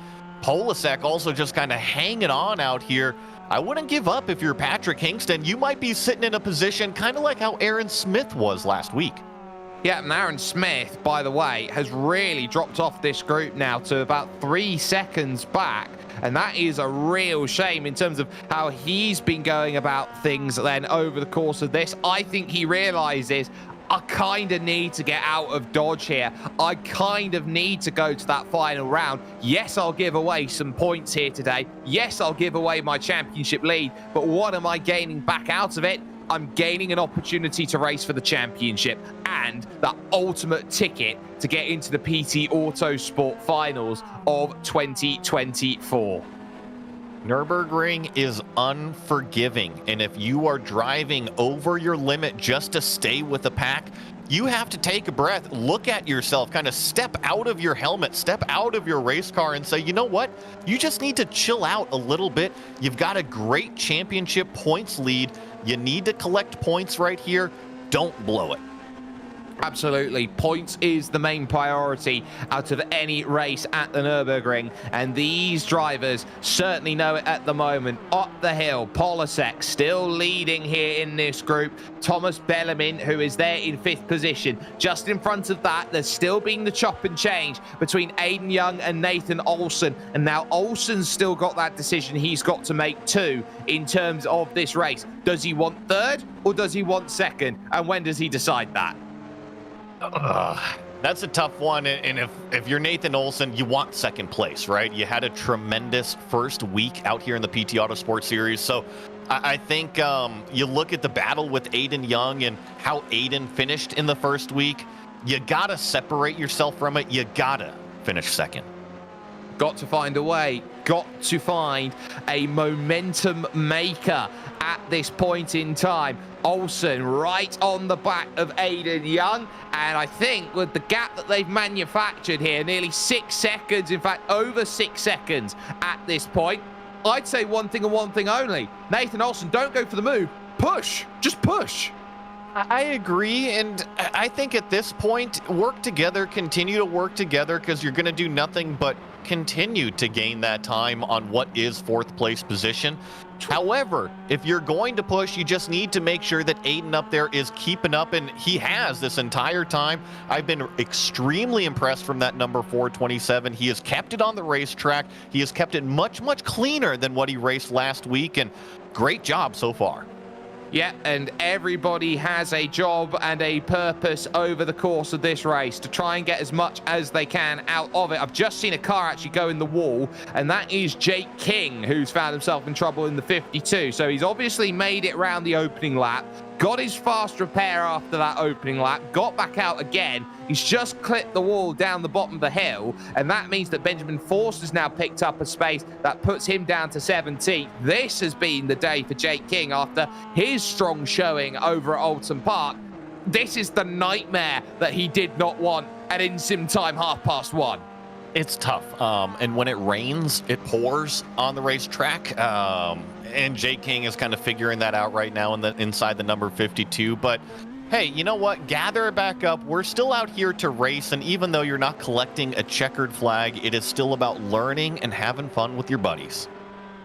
Polasek also just kind of hanging on out here. I wouldn't give up if you're Patrick Hingston. You might be sitting in a position kind of like how Aaron Smith was last week. Yeah, and Aaron Smith, by the way, has really dropped off this group now to about 3 seconds back. And that is a real shame in terms of how he's been going about things then over the course of this. I think he realizes, I kind of need to get out of Dodge here. I kind of need to go to that final round. Yes, I'll give away some points here today. Yes, I'll give away my championship lead. But what am I gaining back out of it? I'm gaining an opportunity to race for the championship and that ultimate ticket to get into the PT Autosport finals of 2024. Nürburgring is unforgiving, and if you are driving over your limit just to stay with the pack, you have to take a breath, look at yourself, kind of step out of your helmet, step out of your race car and say, you know what? You just need to chill out a little bit. You've got a great championship points lead. You need to collect points right here. Don't blow it. Absolutely. Points is the main priority out of any race at the Nürburgring, and these drivers certainly know it at the moment. Up the hill, Polasek still leading here in this group. Thomas Bellarmine, who is there in 5th position. Just in front of that, there's still been the chop and change between Aiden Young and Nathan Olsen, and now Olsen's still got that decision he's got to make too in terms of this race. Does he want 3rd or does he want 2nd, and when does he decide that? That's a tough one, and if you're Nathan Olsen, you want 2nd place, right? You had a tremendous first week out here in the PT Autosport Series, so I think you look at the battle with Aiden Young and how Aiden finished in the first week. You gotta separate yourself from it. You gotta finish 2nd. Got to find a way. Got to find a momentum maker at this point in time. Olsen right on the back of Aiden Young, and I think with the gap that they've manufactured here, nearly 6 seconds, in fact over 6 seconds at this point, I'd say one thing and one thing only. Nathan Olsen, don't go for the move. Push. Just push. I agree, and I think at this point, work together, continue to work together, because you're going to do nothing but continue to gain that time on what is 4th place position. However, if you're going to push, you just need to make sure that Aiden up there is keeping up, and he has this entire time. I've been extremely impressed from that number 427. He has kept it on the racetrack. He has kept it much, much cleaner than what he raced last week, and great job so far. Yeah, and everybody has a job and a purpose over the course of this race to try and get as much as they can out of it. I've just seen a car actually go in the wall, and that is Jake King, who's found himself in trouble in the 52. So he's obviously made it around the opening lap, got his fast repair after that opening lap, got back out again. He's just clipped the wall down the bottom of the hill, and that means that Benjamin Force has now picked up a space that puts him down to 17th. This has been the day for Jake King after his strong showing over at Alton Park. This is the nightmare that he did not want at in-sim time 1:30. It's tough, and when it rains, it pours on the racetrack, and Jake King is kind of figuring that out right now inside the number 52, but hey, you know what? Gather it back up. We're still out here to race, and even though you're not collecting a checkered flag, it is still about learning and having fun with your buddies.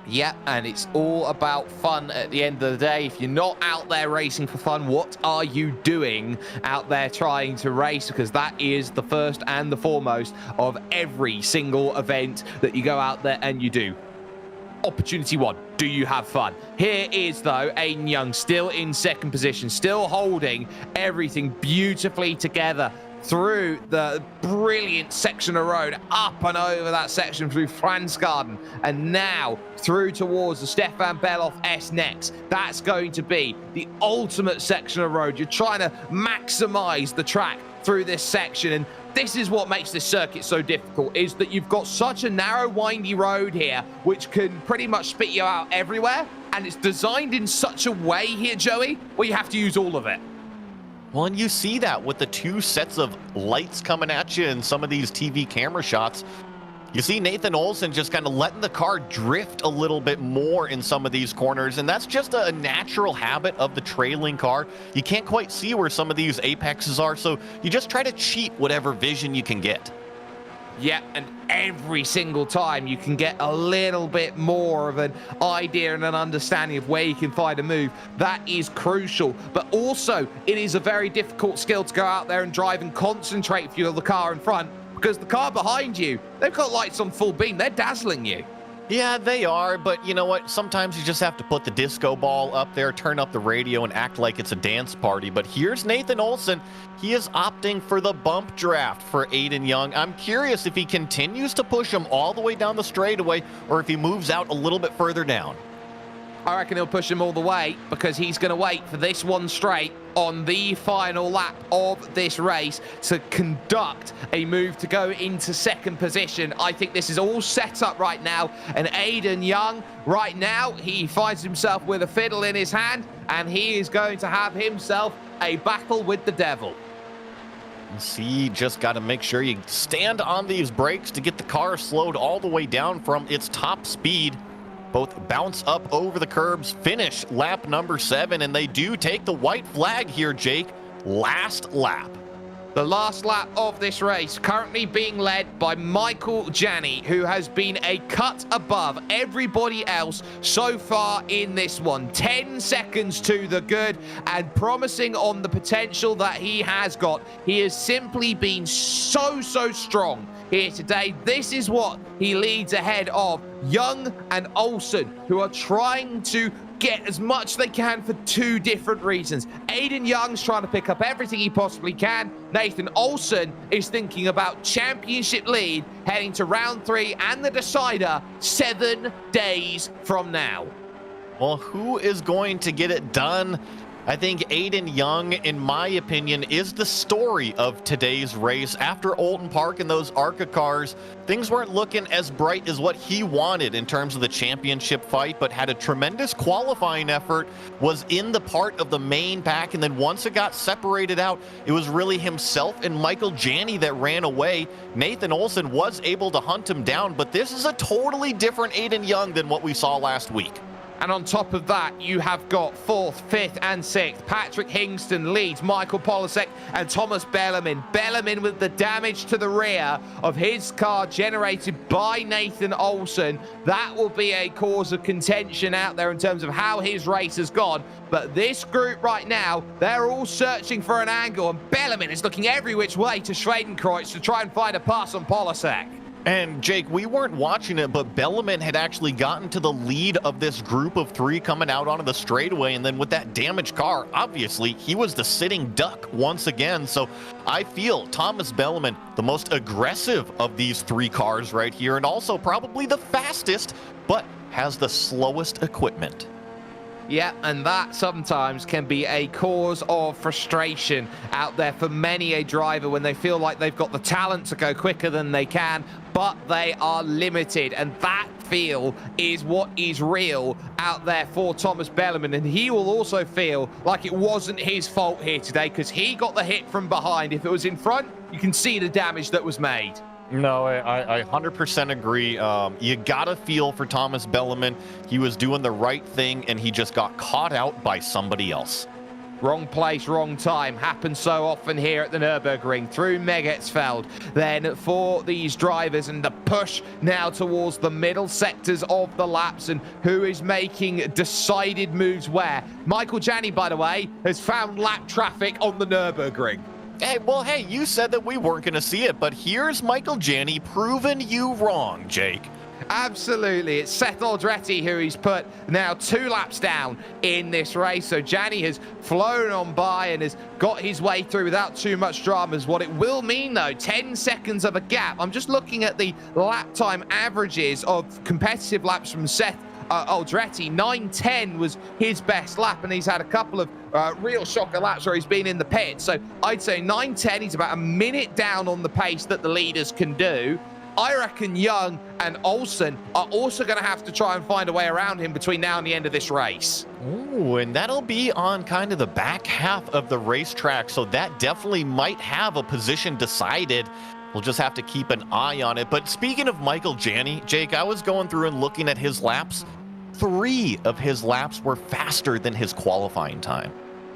Yeah, and it's all about fun at the end of the day. If you're not out there racing for fun, what are you doing out there trying to race? Because that is the first and the foremost of every single event that you go out there and you do. Opportunity 1, do you have fun? Here is, though, Aiden Young still in 2nd position, still holding everything beautifully together through the brilliant section of road, up and over that section through Fransgarden, and now through towards the Stefan Beloff S-Nex. That's going to be the ultimate section of road. You're trying to maximize the track through this section, and this is what makes this circuit so difficult, is that you've got such a narrow, windy road here, which can pretty much spit you out everywhere, and it's designed in such a way here, Joey, where you have to use all of it. Well, and you see that with the 2 sets of lights coming at you and some of these TV camera shots. You see Nathan Olson just kind of letting the car drift a little bit more in some of these corners, and that's just a natural habit of the trailing car. You can't quite see where some of these apexes are, so you just try to cheat whatever vision you can get. Yeah, and every single time you can get a little bit more of an idea and an understanding of where you can find a move. That is crucial. But also, it is a very difficult skill to go out there and drive and concentrate for the car in front, because the car behind you, they've got lights on full beam. They're dazzling you. Yeah, they are, but you know what? Sometimes you just have to put the disco ball up there, turn up the radio, and act like it's a dance party. But here's Nathan Olson. He is opting for the bump draft for Aiden Young. I'm curious if he continues to push him all the way down the straightaway or if he moves out a little bit further down. I reckon he'll push him all the way, because he's going to wait for this one straight on the final lap of this race to conduct a move to go into second position. I think this is all set up right now, and Aiden Young, right now, he finds himself with a fiddle in his hand, and he is going to have himself a battle with the devil. See, just got to make sure you stand on these brakes to get the car slowed all the way down from its top speed. Both bounce up over the curbs, finish lap number 7, and they do take the white flag here, Jake. Last lap. The last lap of this race currently being led by Michael Janney, who has been a cut above everybody else so far in this one. 10 seconds to the good, and promising on the potential that he has got. He has simply been so strong here today. This is what he leads ahead of Young and Olsen, who are trying to get as much they can for two different reasons. Aiden Young's trying to pick up everything he possibly can. Nathan Olsen is thinking about championship lead heading to round 3 and the decider 7 days from now. Well, who is going to get it done? I think Aiden Young, in my opinion, is the story of today's race. After Olden Park and those ARCA cars, things weren't looking as bright as what he wanted in terms of the championship fight, but had a tremendous qualifying effort, was in the part of the main pack, and then once it got separated out, it was really himself and Michael Janney that ran away. Nathan Olsen was able to hunt him down, but this is a totally different Aiden Young than what we saw last week. And on top of that, you have got 4th, 5th, and 6th. Patrick Hingston leads Michael Polasek and Thomas Bellarmine. Bellarmine with the damage to the rear of his car generated by Nathan Olsen. That will be a cause of contention out there in terms of how his race has gone. But this group right now, they're all searching for an angle, and Bellarmine is looking every which way to Schwedenkreuz to try and find a pass on Polasek. And Jake, we weren't watching it, but Bellarmine had actually gotten to the lead of this group of 3 coming out onto the straightaway. And then with that damaged car, obviously, he was the sitting duck once again. So I feel Thomas Bellarmine, the most aggressive of these 3 cars right here, and also probably the fastest, but has the slowest equipment. Yeah, and that sometimes can be a cause of frustration out there for many a driver when they feel like they've got the talent to go quicker than they can, but they are limited. And that feel is what is real out there for Thomas Bellarmine. And he will also feel like it wasn't his fault here today, because he got the hit from behind. If it was in front, you can see the damage that was made. No, I 100% agree. You gotta feel for Thomas Bellarmine. He was doing the right thing, and he just got caught out by somebody else. Wrong place, wrong time. Happens so often here at the Nürburgring. Through Megetsfeld. Then for these drivers, and the push now towards the middle sectors of the laps, and who is making decided moves where. Michael Janney, by the way, has found lap traffic on the Nürburgring. Hey, you said that we weren't going to see it, but here's Michael Janney proving you wrong, Jake. Absolutely. It's Seth Aldretti who he's put now 2 laps down in this race. So Janney has flown on by and has got his way through without too much dramas. What it will mean, though, 10 seconds of a gap. I'm just looking at the lap time averages of competitive laps from Seth Aldretti. 9:10 was his best lap, and he's had a couple of real shocker laps where he's been in the pit. So I'd say 9:10, he's about a minute down on the pace that the leaders can do. I reckon Young and Olsen are also going to have to try and find a way around him between now and the end of this race. Ooh, and that'll be on kind of the back half of the racetrack, so that definitely might have a position decided. We'll just have to keep an eye on it. But speaking of Michael Janney, Jake, I was going through and looking at his laps. 3 of his laps were faster than his qualifying time.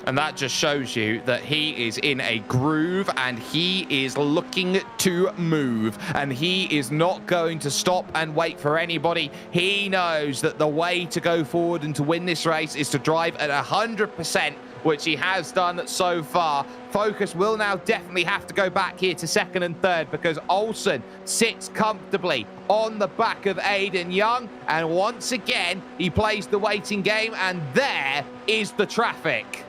And that just shows you that he is in a groove and he is looking to move, and he is not going to stop and wait for anybody. He knows that the way to go forward and to win this race is to drive at 100%, which he has done so far. Focus will now definitely have to go back here to second and third, because Olsen sits comfortably on the back of Aiden Young, and once again he plays the waiting game, and there is the traffic.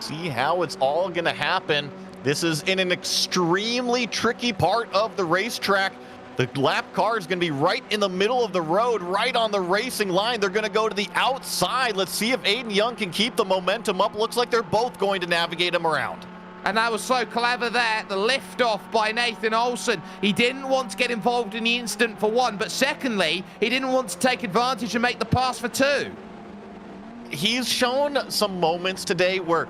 See how it's all going to happen. This is in an extremely tricky part of the racetrack. The lap car is going to be right in the middle of the road, right on the racing line. They're going to go to the outside. Let's see if Aiden Young can keep the momentum up. Looks like they're both going to navigate him around. And that was so clever there, the lift-off by Nathan Olsen. He didn't want to get involved in the incident for one, but secondly, he didn't want to take advantage and make the pass for 2. He's shown some moments today where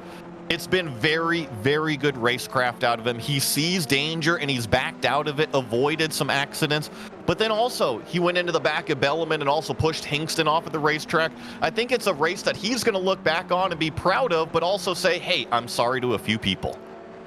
it's been very, very good racecraft out of him. He sees danger and he's backed out of it, avoided some accidents. But then also, he went into the back of Bellman and also pushed Hingston off of the racetrack. I think it's a race that he's going to look back on and be proud of, but also say, hey, I'm sorry to a few people.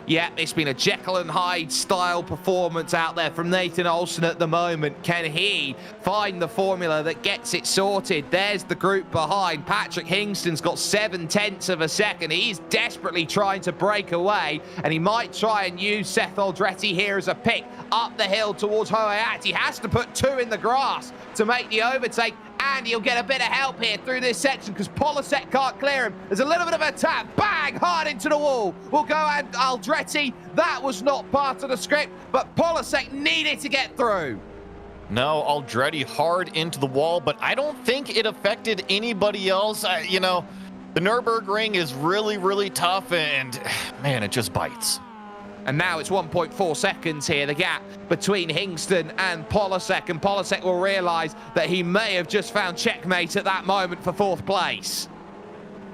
Yeah, it's been a Jekyll and Hyde style performance out there from Nathan Olsen at the moment. Can he find the formula that gets it sorted? There's the group behind. Patrick Hingston's got 7/10 of a second. He's desperately trying to break away, and he might try and use Seth Aldretti here as a pick up the hill towards Hoayat. He has to put 2 in the grass to make the overtake, and he'll get a bit of help here through this section because Polisek can't clear him. There's a little bit of a tap, bang, hard into the wall. We'll go and Aldretti. That was not part of the script, but Polisek needed to get through. No, Aldretti hard into the wall, but I don't think it affected anybody else. You know, the Nürburgring is really, really tough, and man, it just bites. And now it's 1.4 seconds here, the gap between Hingston and Polisek, and Polisek will realise that he may have just found checkmate at that moment for 4th place.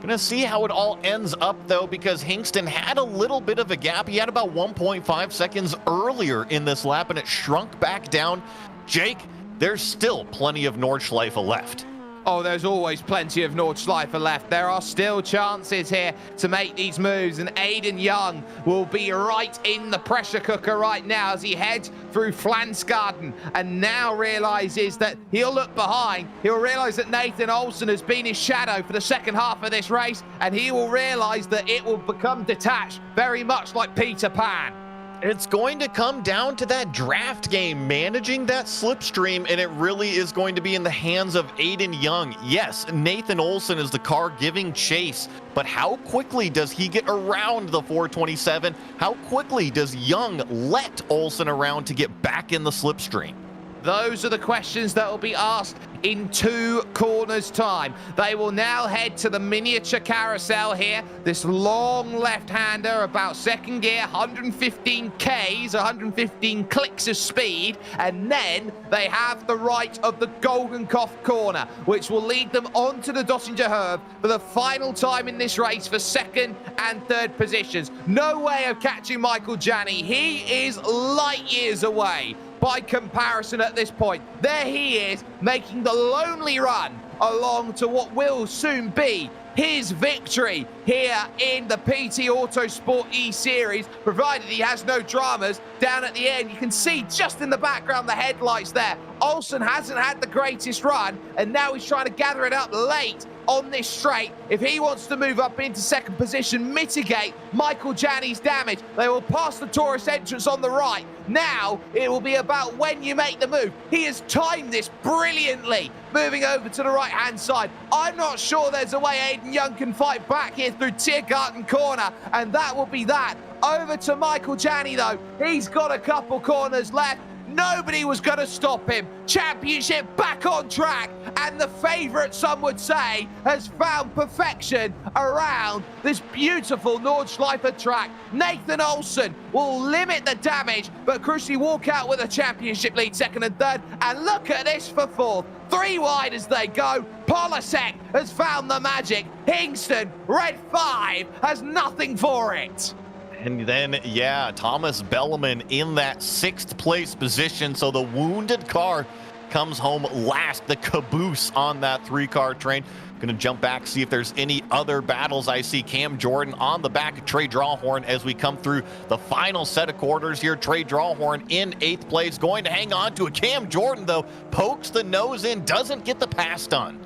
Gonna see how it all ends up, though, because Hingston had a little bit of a gap. He had about 1.5 seconds earlier in this lap, and it shrunk back down. Jake, there's still plenty of Nordschleife left. Oh, there's always plenty of Nordschleife left. There are still chances here to make these moves, and Aiden Young will be right in the pressure cooker right now as he heads through Flansgarden and now realizes that he'll look behind. He'll realize that Nathan Olsen has been his shadow for the second half of this race, and he will realize that it will become detached, very much like Peter Pan. It's going to come down to that draft game, managing that slipstream, and it really is going to be in the hands of Aiden Young. Yes, Nathan Olsen is the car giving chase, but how quickly does he get around the 427? How quickly does Young let Olsen around to get back in the slipstream? Those are the questions that will be asked in 2 corners time. They will now head to the miniature carousel here. This long left-hander, about second gear, 115 Ks, 115 clicks of speed. And then they have the right of the Goldenkopf corner, which will lead them onto the Dossinger Herb for the final time in this race for 2nd and 3rd positions. No way of catching Michael Janney. He is light years away by comparison at this point. There he is, making the lonely run along to what will soon be his victory here in the PT Autosport eSeries, provided he has no dramas. Down at the end, you can see just in the background the headlights there. Olsen hasn't had the greatest run, and now he's trying to gather it up late on this straight. If he wants to move up into 2nd position, mitigate Michael Janney's damage, they will pass the Taurus entrance on the right. Now it will be about when you make the move. He has timed this brilliantly, moving over to the right-hand side. I'm not sure there's a way Aiden Young can fight back here through Tiergarten corner, and that will be that. Over to Michael Janney, though. He's got a couple corners left. Nobody was going to stop him. Championship back on track, and the favourite, some would say, has found perfection around this beautiful Nordschleife track. Nathan Olsen will limit the damage, but crucially walk out with a championship lead, 2nd and 3rd. And look at this for 4th. 3 wide as they go. Polisek has found the magic. Hingston, red 5, has nothing for it. And then, yeah, Thomas Belleman in that 6th place position. So the wounded car comes home last, the caboose on that 3-car train. Going to jump back, see if there's any other battles. I see Cam Jordan on the back of Trey Drawhorn as we come through the final set of quarters here. Trey Drawhorn in 8th place, going to hang on to it. Cam Jordan, though, pokes the nose in, doesn't get the pass done.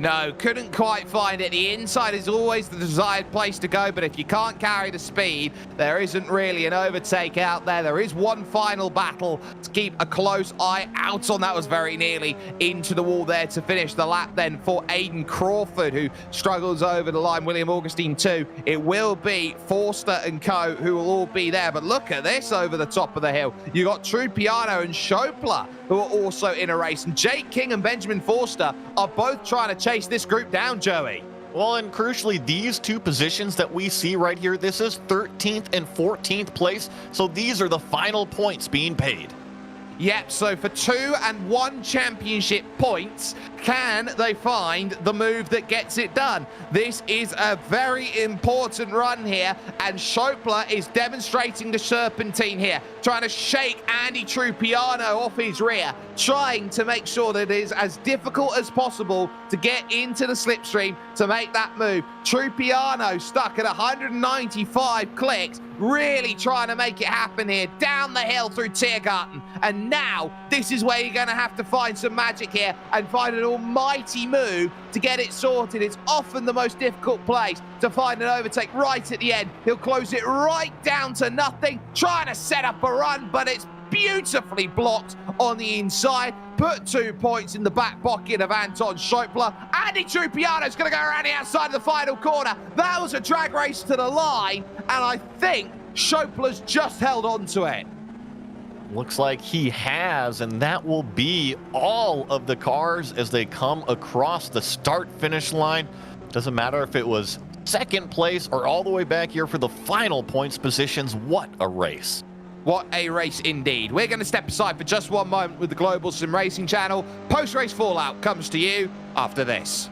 No, couldn't quite find it. The inside is always the desired place to go, but if you can't carry the speed, there isn't really an overtake out there. There is one final battle to keep a close eye out on. That was very nearly into the wall there to finish the lap then for Aiden Crawford, who struggles over the line. William Augustine too. It will be Forster and co who will all be there, but look at this over the top of the hill. You got Trupiano and Schopler who are also in a race, and Jake King and Benjamin Forster are both trying to chase this group down, Joey. Well, and crucially, these 2 positions that we see right here, this is 13th and 14th place. So these are the final points being paid. Yep, so for 2 and 1 championship points, can they find the move that gets it done? This is a very important run here, and Schopler is demonstrating the serpentine here, trying to shake Andy Trupiano off his rear, trying to make sure that it is as difficult as possible to get into the slipstream to make that move. Trupiano stuck at 195 clicks, really trying to make it happen here, down the hill through Tiergarten. And now, this is where you're going to have to find some magic here and find an almighty move to get it sorted. It's often the most difficult place to find an overtake right at the end. He'll close it right down to nothing, trying to set up a run, but it's beautifully blocked on the inside. Put 2 points in the back pocket of Anton Schopler. Andy Trupiano's going to go around the outside of the final corner. That was a drag race to the line, and I think Schopler's just held on to it. Looks like he has, and that will be all of the cars as they come across the start-finish line. Doesn't matter if it was 2nd place or all the way back here for the final points positions. What a race. What a race indeed. We're going to step aside for just one moment with the Global SimRacing Channel. Post-race fallout comes to you after this.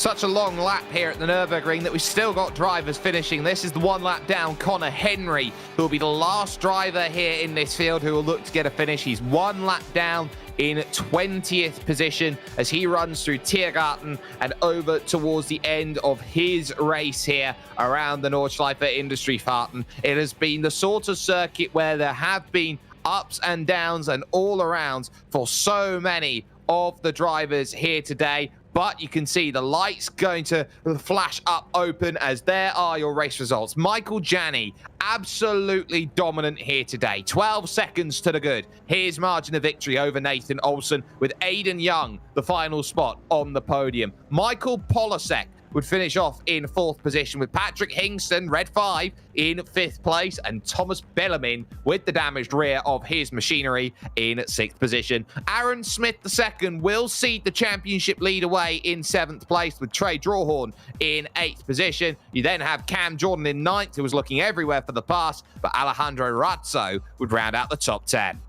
such a long lap here at the Nürburgring that we've still got drivers finishing. This is the 1 lap down Connor Henry, who will be the last driver here in this field who will look to get a finish. He's 1 lap down in 20th position as he runs through Tiergarten and over towards the end of his race here around the Nordschleife Industriefahrten. It has been the sort of circuit where there have been ups and downs and all arounds for so many of the drivers here today. But you can see the lights going to flash up open as there are your race results. Michael Janney, absolutely dominant here today. 12 seconds to the good. His margin of victory over Nathan Olsen, with Aidan Young, the final spot on the podium. Michael Polasek would finish off in 4th position, with Patrick Hingston, red 5, in 5th place, and Thomas Bellarmine with the damaged rear of his machinery in 6th position. Aaron Smith II will cede the championship lead away in 7th place, with Trey Drawhorn in 8th position. You then have Cam Jordan in 9th, who was looking everywhere for the pass, but Alejandro Razzo would round out the top 10.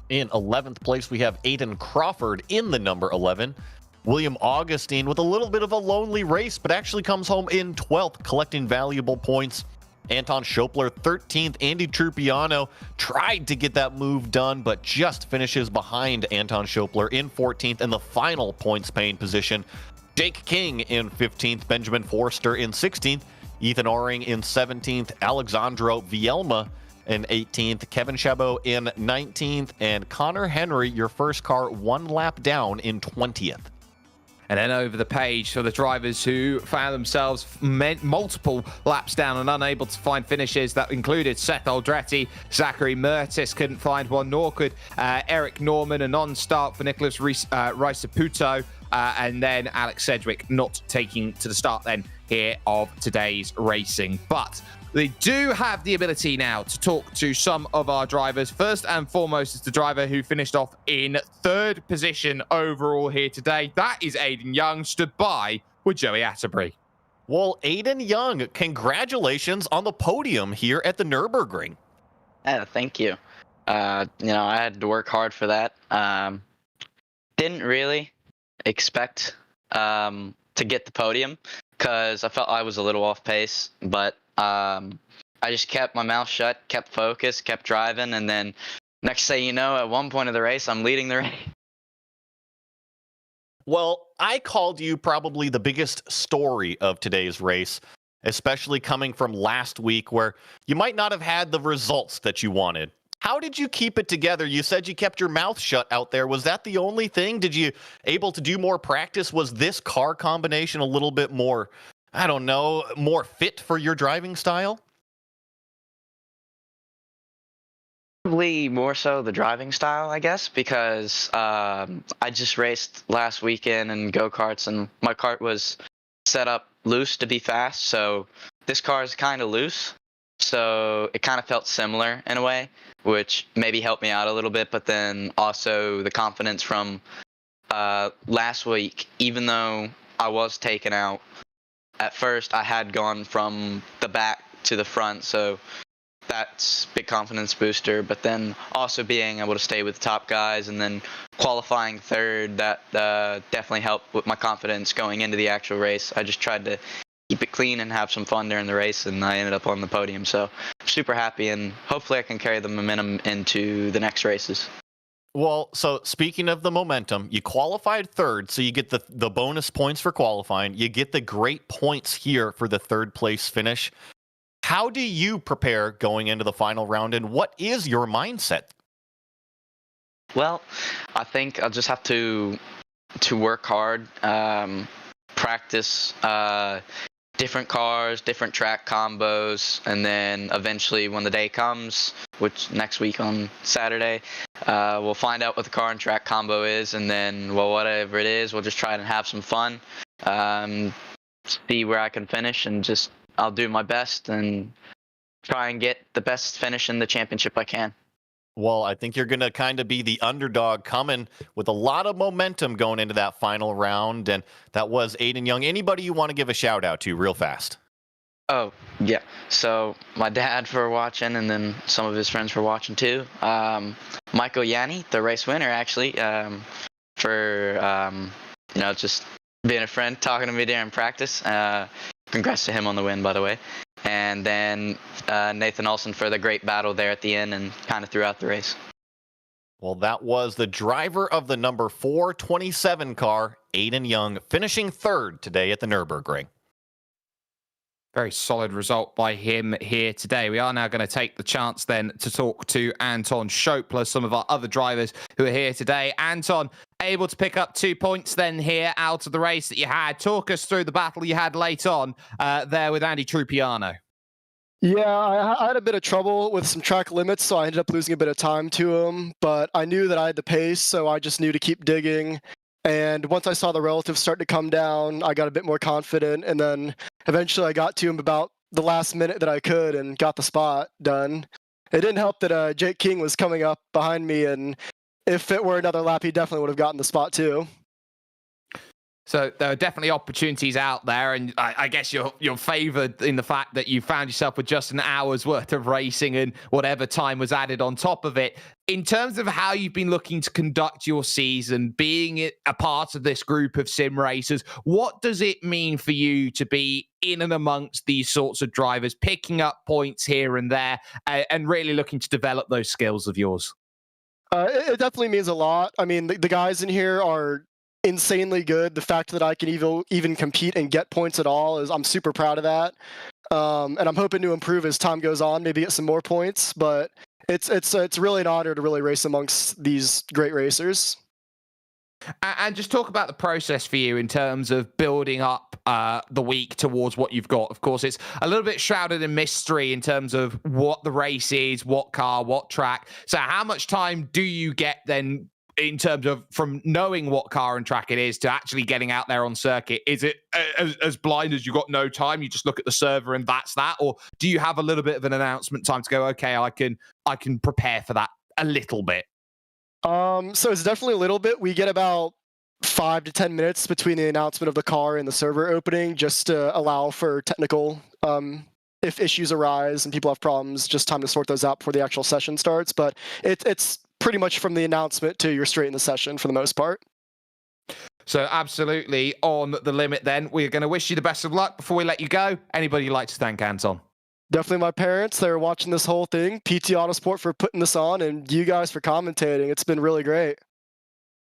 In 11th place, we have Aiden Crawford in the number 11. William Augustine with a little bit of a lonely race, but actually comes home in 12th, collecting valuable points. Anton Schopler, 13th. Andy Trupiano tried to get that move done, but just finishes behind Anton Schopler in 14th in the final points paying position. Jake King in 15th. Benjamin Forster in 16th. Ethan Oring in 17th. Alexandro Vielma in 18th. Kevin Chabot in 19th. And Connor Henry, your first car, 1 lap down in 20th. And then over the page for the drivers who found themselves multiple laps down and unable to find finishes. That included Seth Aldretti, Zachary Mertis couldn't find one, nor could Eric Norman, a non-start for Nicholas Risaputo, and then Alex Sedgwick not taking to the start then here of today's racing. But they do have the ability now to talk to some of our drivers. First and foremost is the driver who finished off in 3rd position overall here today. That is Aidan Young, stood by with Joey Atterbury. Well, Aidan Young, congratulations on the podium here at the Nürburgring. Yeah, thank you. I had to work hard for that. Didn't really expect to get the podium because I felt I was a little off pace, but I just kept my mouth shut, kept focused, kept driving, and then next thing you know, at one point of the race, I'm leading the race. Well, I called you probably the biggest story of today's race, especially coming from last week where you might not have had the results that you wanted. How did you keep it together? You said you kept your mouth shut out there. Was that the only thing? Did you able to do more practice? Was this car combination a little bit more, I don't know, more fit for your driving style? Probably more so the driving style, I guess, because I just raced last weekend in go-karts, and my kart was set up loose to be fast, so this car is kind of loose, so it kind of felt similar in a way, which maybe helped me out a little bit. But then also the confidence from last week, even though I was taken out, at first I had gone from the back to the front, so that's big confidence booster. But then also being able to stay with the top guys and then qualifying 3rd, that definitely helped with my confidence going into the actual race. I just tried to keep it clean and have some fun during the race, and I ended up on the podium. So super happy, and hopefully I can carry the momentum into the next races. Well, so speaking of the momentum, you qualified 3rd, so you get the bonus points for qualifying. You get the great points here for the 3rd place finish. How do you prepare going into the final round, and what is your mindset? Well, I think I'll just have to work hard, practice different cars, different track combos, and then eventually when the day comes, which next week on Saturday, we'll find out what the car and track combo is, and then, well, whatever it is, we'll just try and have some fun, see where I can finish, and just I'll do my best and try and get the best finish in the championship I can. Well, I think you're going to kind of be the underdog coming with a lot of momentum going into that final round, and that was Aidan Young. Anybody you want to give a shout out to real fast? Oh, yeah. So my dad for watching, and then some of his friends for watching too. Michael Yanni, the race winner, actually, for just being a friend, talking to me during practice. Congrats to him on the win, by the way. And then Nathan Olson for the great battle there at the end and kind of throughout the race. Well, that was the driver of the number 427 car, Aiden Young, finishing third today at the Nürburgring. Very solid result by him here today. We are now going to take the chance then to talk to Anton Schopler, some of our other drivers who are here today. Anton, able to pick up 2 points then here out of the race that you had. Talk us through the battle you had late on there with Andy Trupiano. Yeah, I had a bit of trouble with some track limits, so I ended up losing a bit of time to him, but I knew that I had the pace, so I just knew to keep digging. And once I saw the relatives start to come down, I got a bit more confident, and then eventually I got to him about the last minute that I could and got the spot done. It didn't help that Jake King was coming up behind me, and if it were another lap, he definitely would have gotten the spot too. So there are definitely opportunities out there, and I guess you're favoured in the fact that you found yourself with just an hour's worth of racing and whatever time was added on top of it. In terms of how you've been looking to conduct your season, being a part of this group of sim racers, what does it mean for you to be in and amongst these sorts of drivers, picking up points here and there, and really looking to develop those skills of yours? It definitely means a lot. I mean, the guys in here are insanely good. The fact that I can even compete and get points at all I'm super proud of that. And I'm hoping to improve as time goes on, maybe get some more points. But it's really an honor to really race amongst these great racers. And just talk about the process for you in terms of building up the week towards what you've got. Of course, it's a little bit shrouded in mystery in terms of what the race is, what car, what track. So how much time do you get then in terms of from knowing what car and track it is to actually getting out there on circuit? Is it as blind as you got no time, you just look at the server and that's that? Or do you have a little bit of an announcement time to go, okay, I can prepare for that a little bit? So it's definitely a little bit. We get about 5 to 10 minutes between the announcement of the car and the server opening, just to allow for technical, if issues arise and people have problems, just time to sort those out before the actual session starts. But it's pretty much from the announcement to you're straight in the session for the most part. So absolutely on the limit then. We're going to wish you the best of luck. Before we let you go, anybody you'd like to thank, Anton? Definitely my parents. They were watching this whole thing. PT Autosport for putting this on, and you guys for commentating. It's been really great.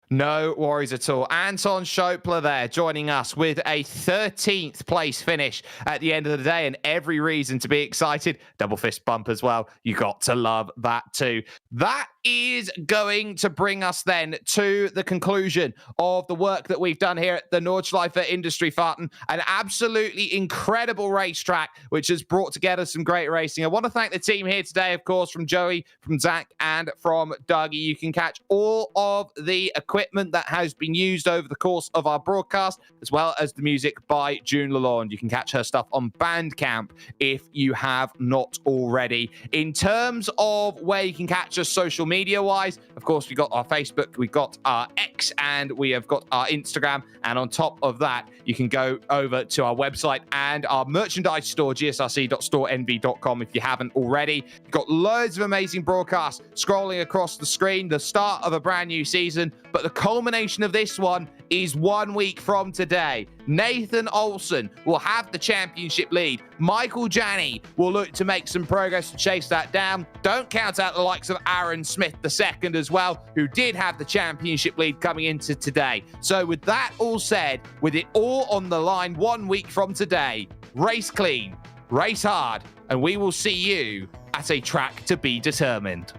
No worries at all. Anton Schopler there joining us with a 13th place finish at the end of the day, and every reason to be excited. Double fist bump as well. You got to love that too. That is going to bring us then to the conclusion of the work that we've done here at the Nordschleife Industriefahrten, an absolutely incredible racetrack which has brought together some great racing. I want to thank the team here today, of course, from Joey, from Zach, and from Dougie. You can catch all of the equipment that has been used over the course of our broadcast, as well as the music by June Lalonde. You can catch her stuff on Bandcamp if you have not already. In terms of where you can catch us social media-wise, of course, we've got our Facebook, we've got our X, and we have got our Instagram. And on top of that, you can go over to our website and our merchandise store, gsrc.storenv.com, if you haven't already. You've got loads of amazing broadcasts scrolling across the screen, the start of a brand new season, but the culmination of this one is 1 week from today. Nathan Olson will have the championship lead. Michael Janney will look to make some progress to chase that down. Don't count out the likes of Aaron Smith II as well, who did have the championship lead coming into today. So with that all said, with it all on the line 1 week from today, race clean, race hard, and we will see you at a track to be determined.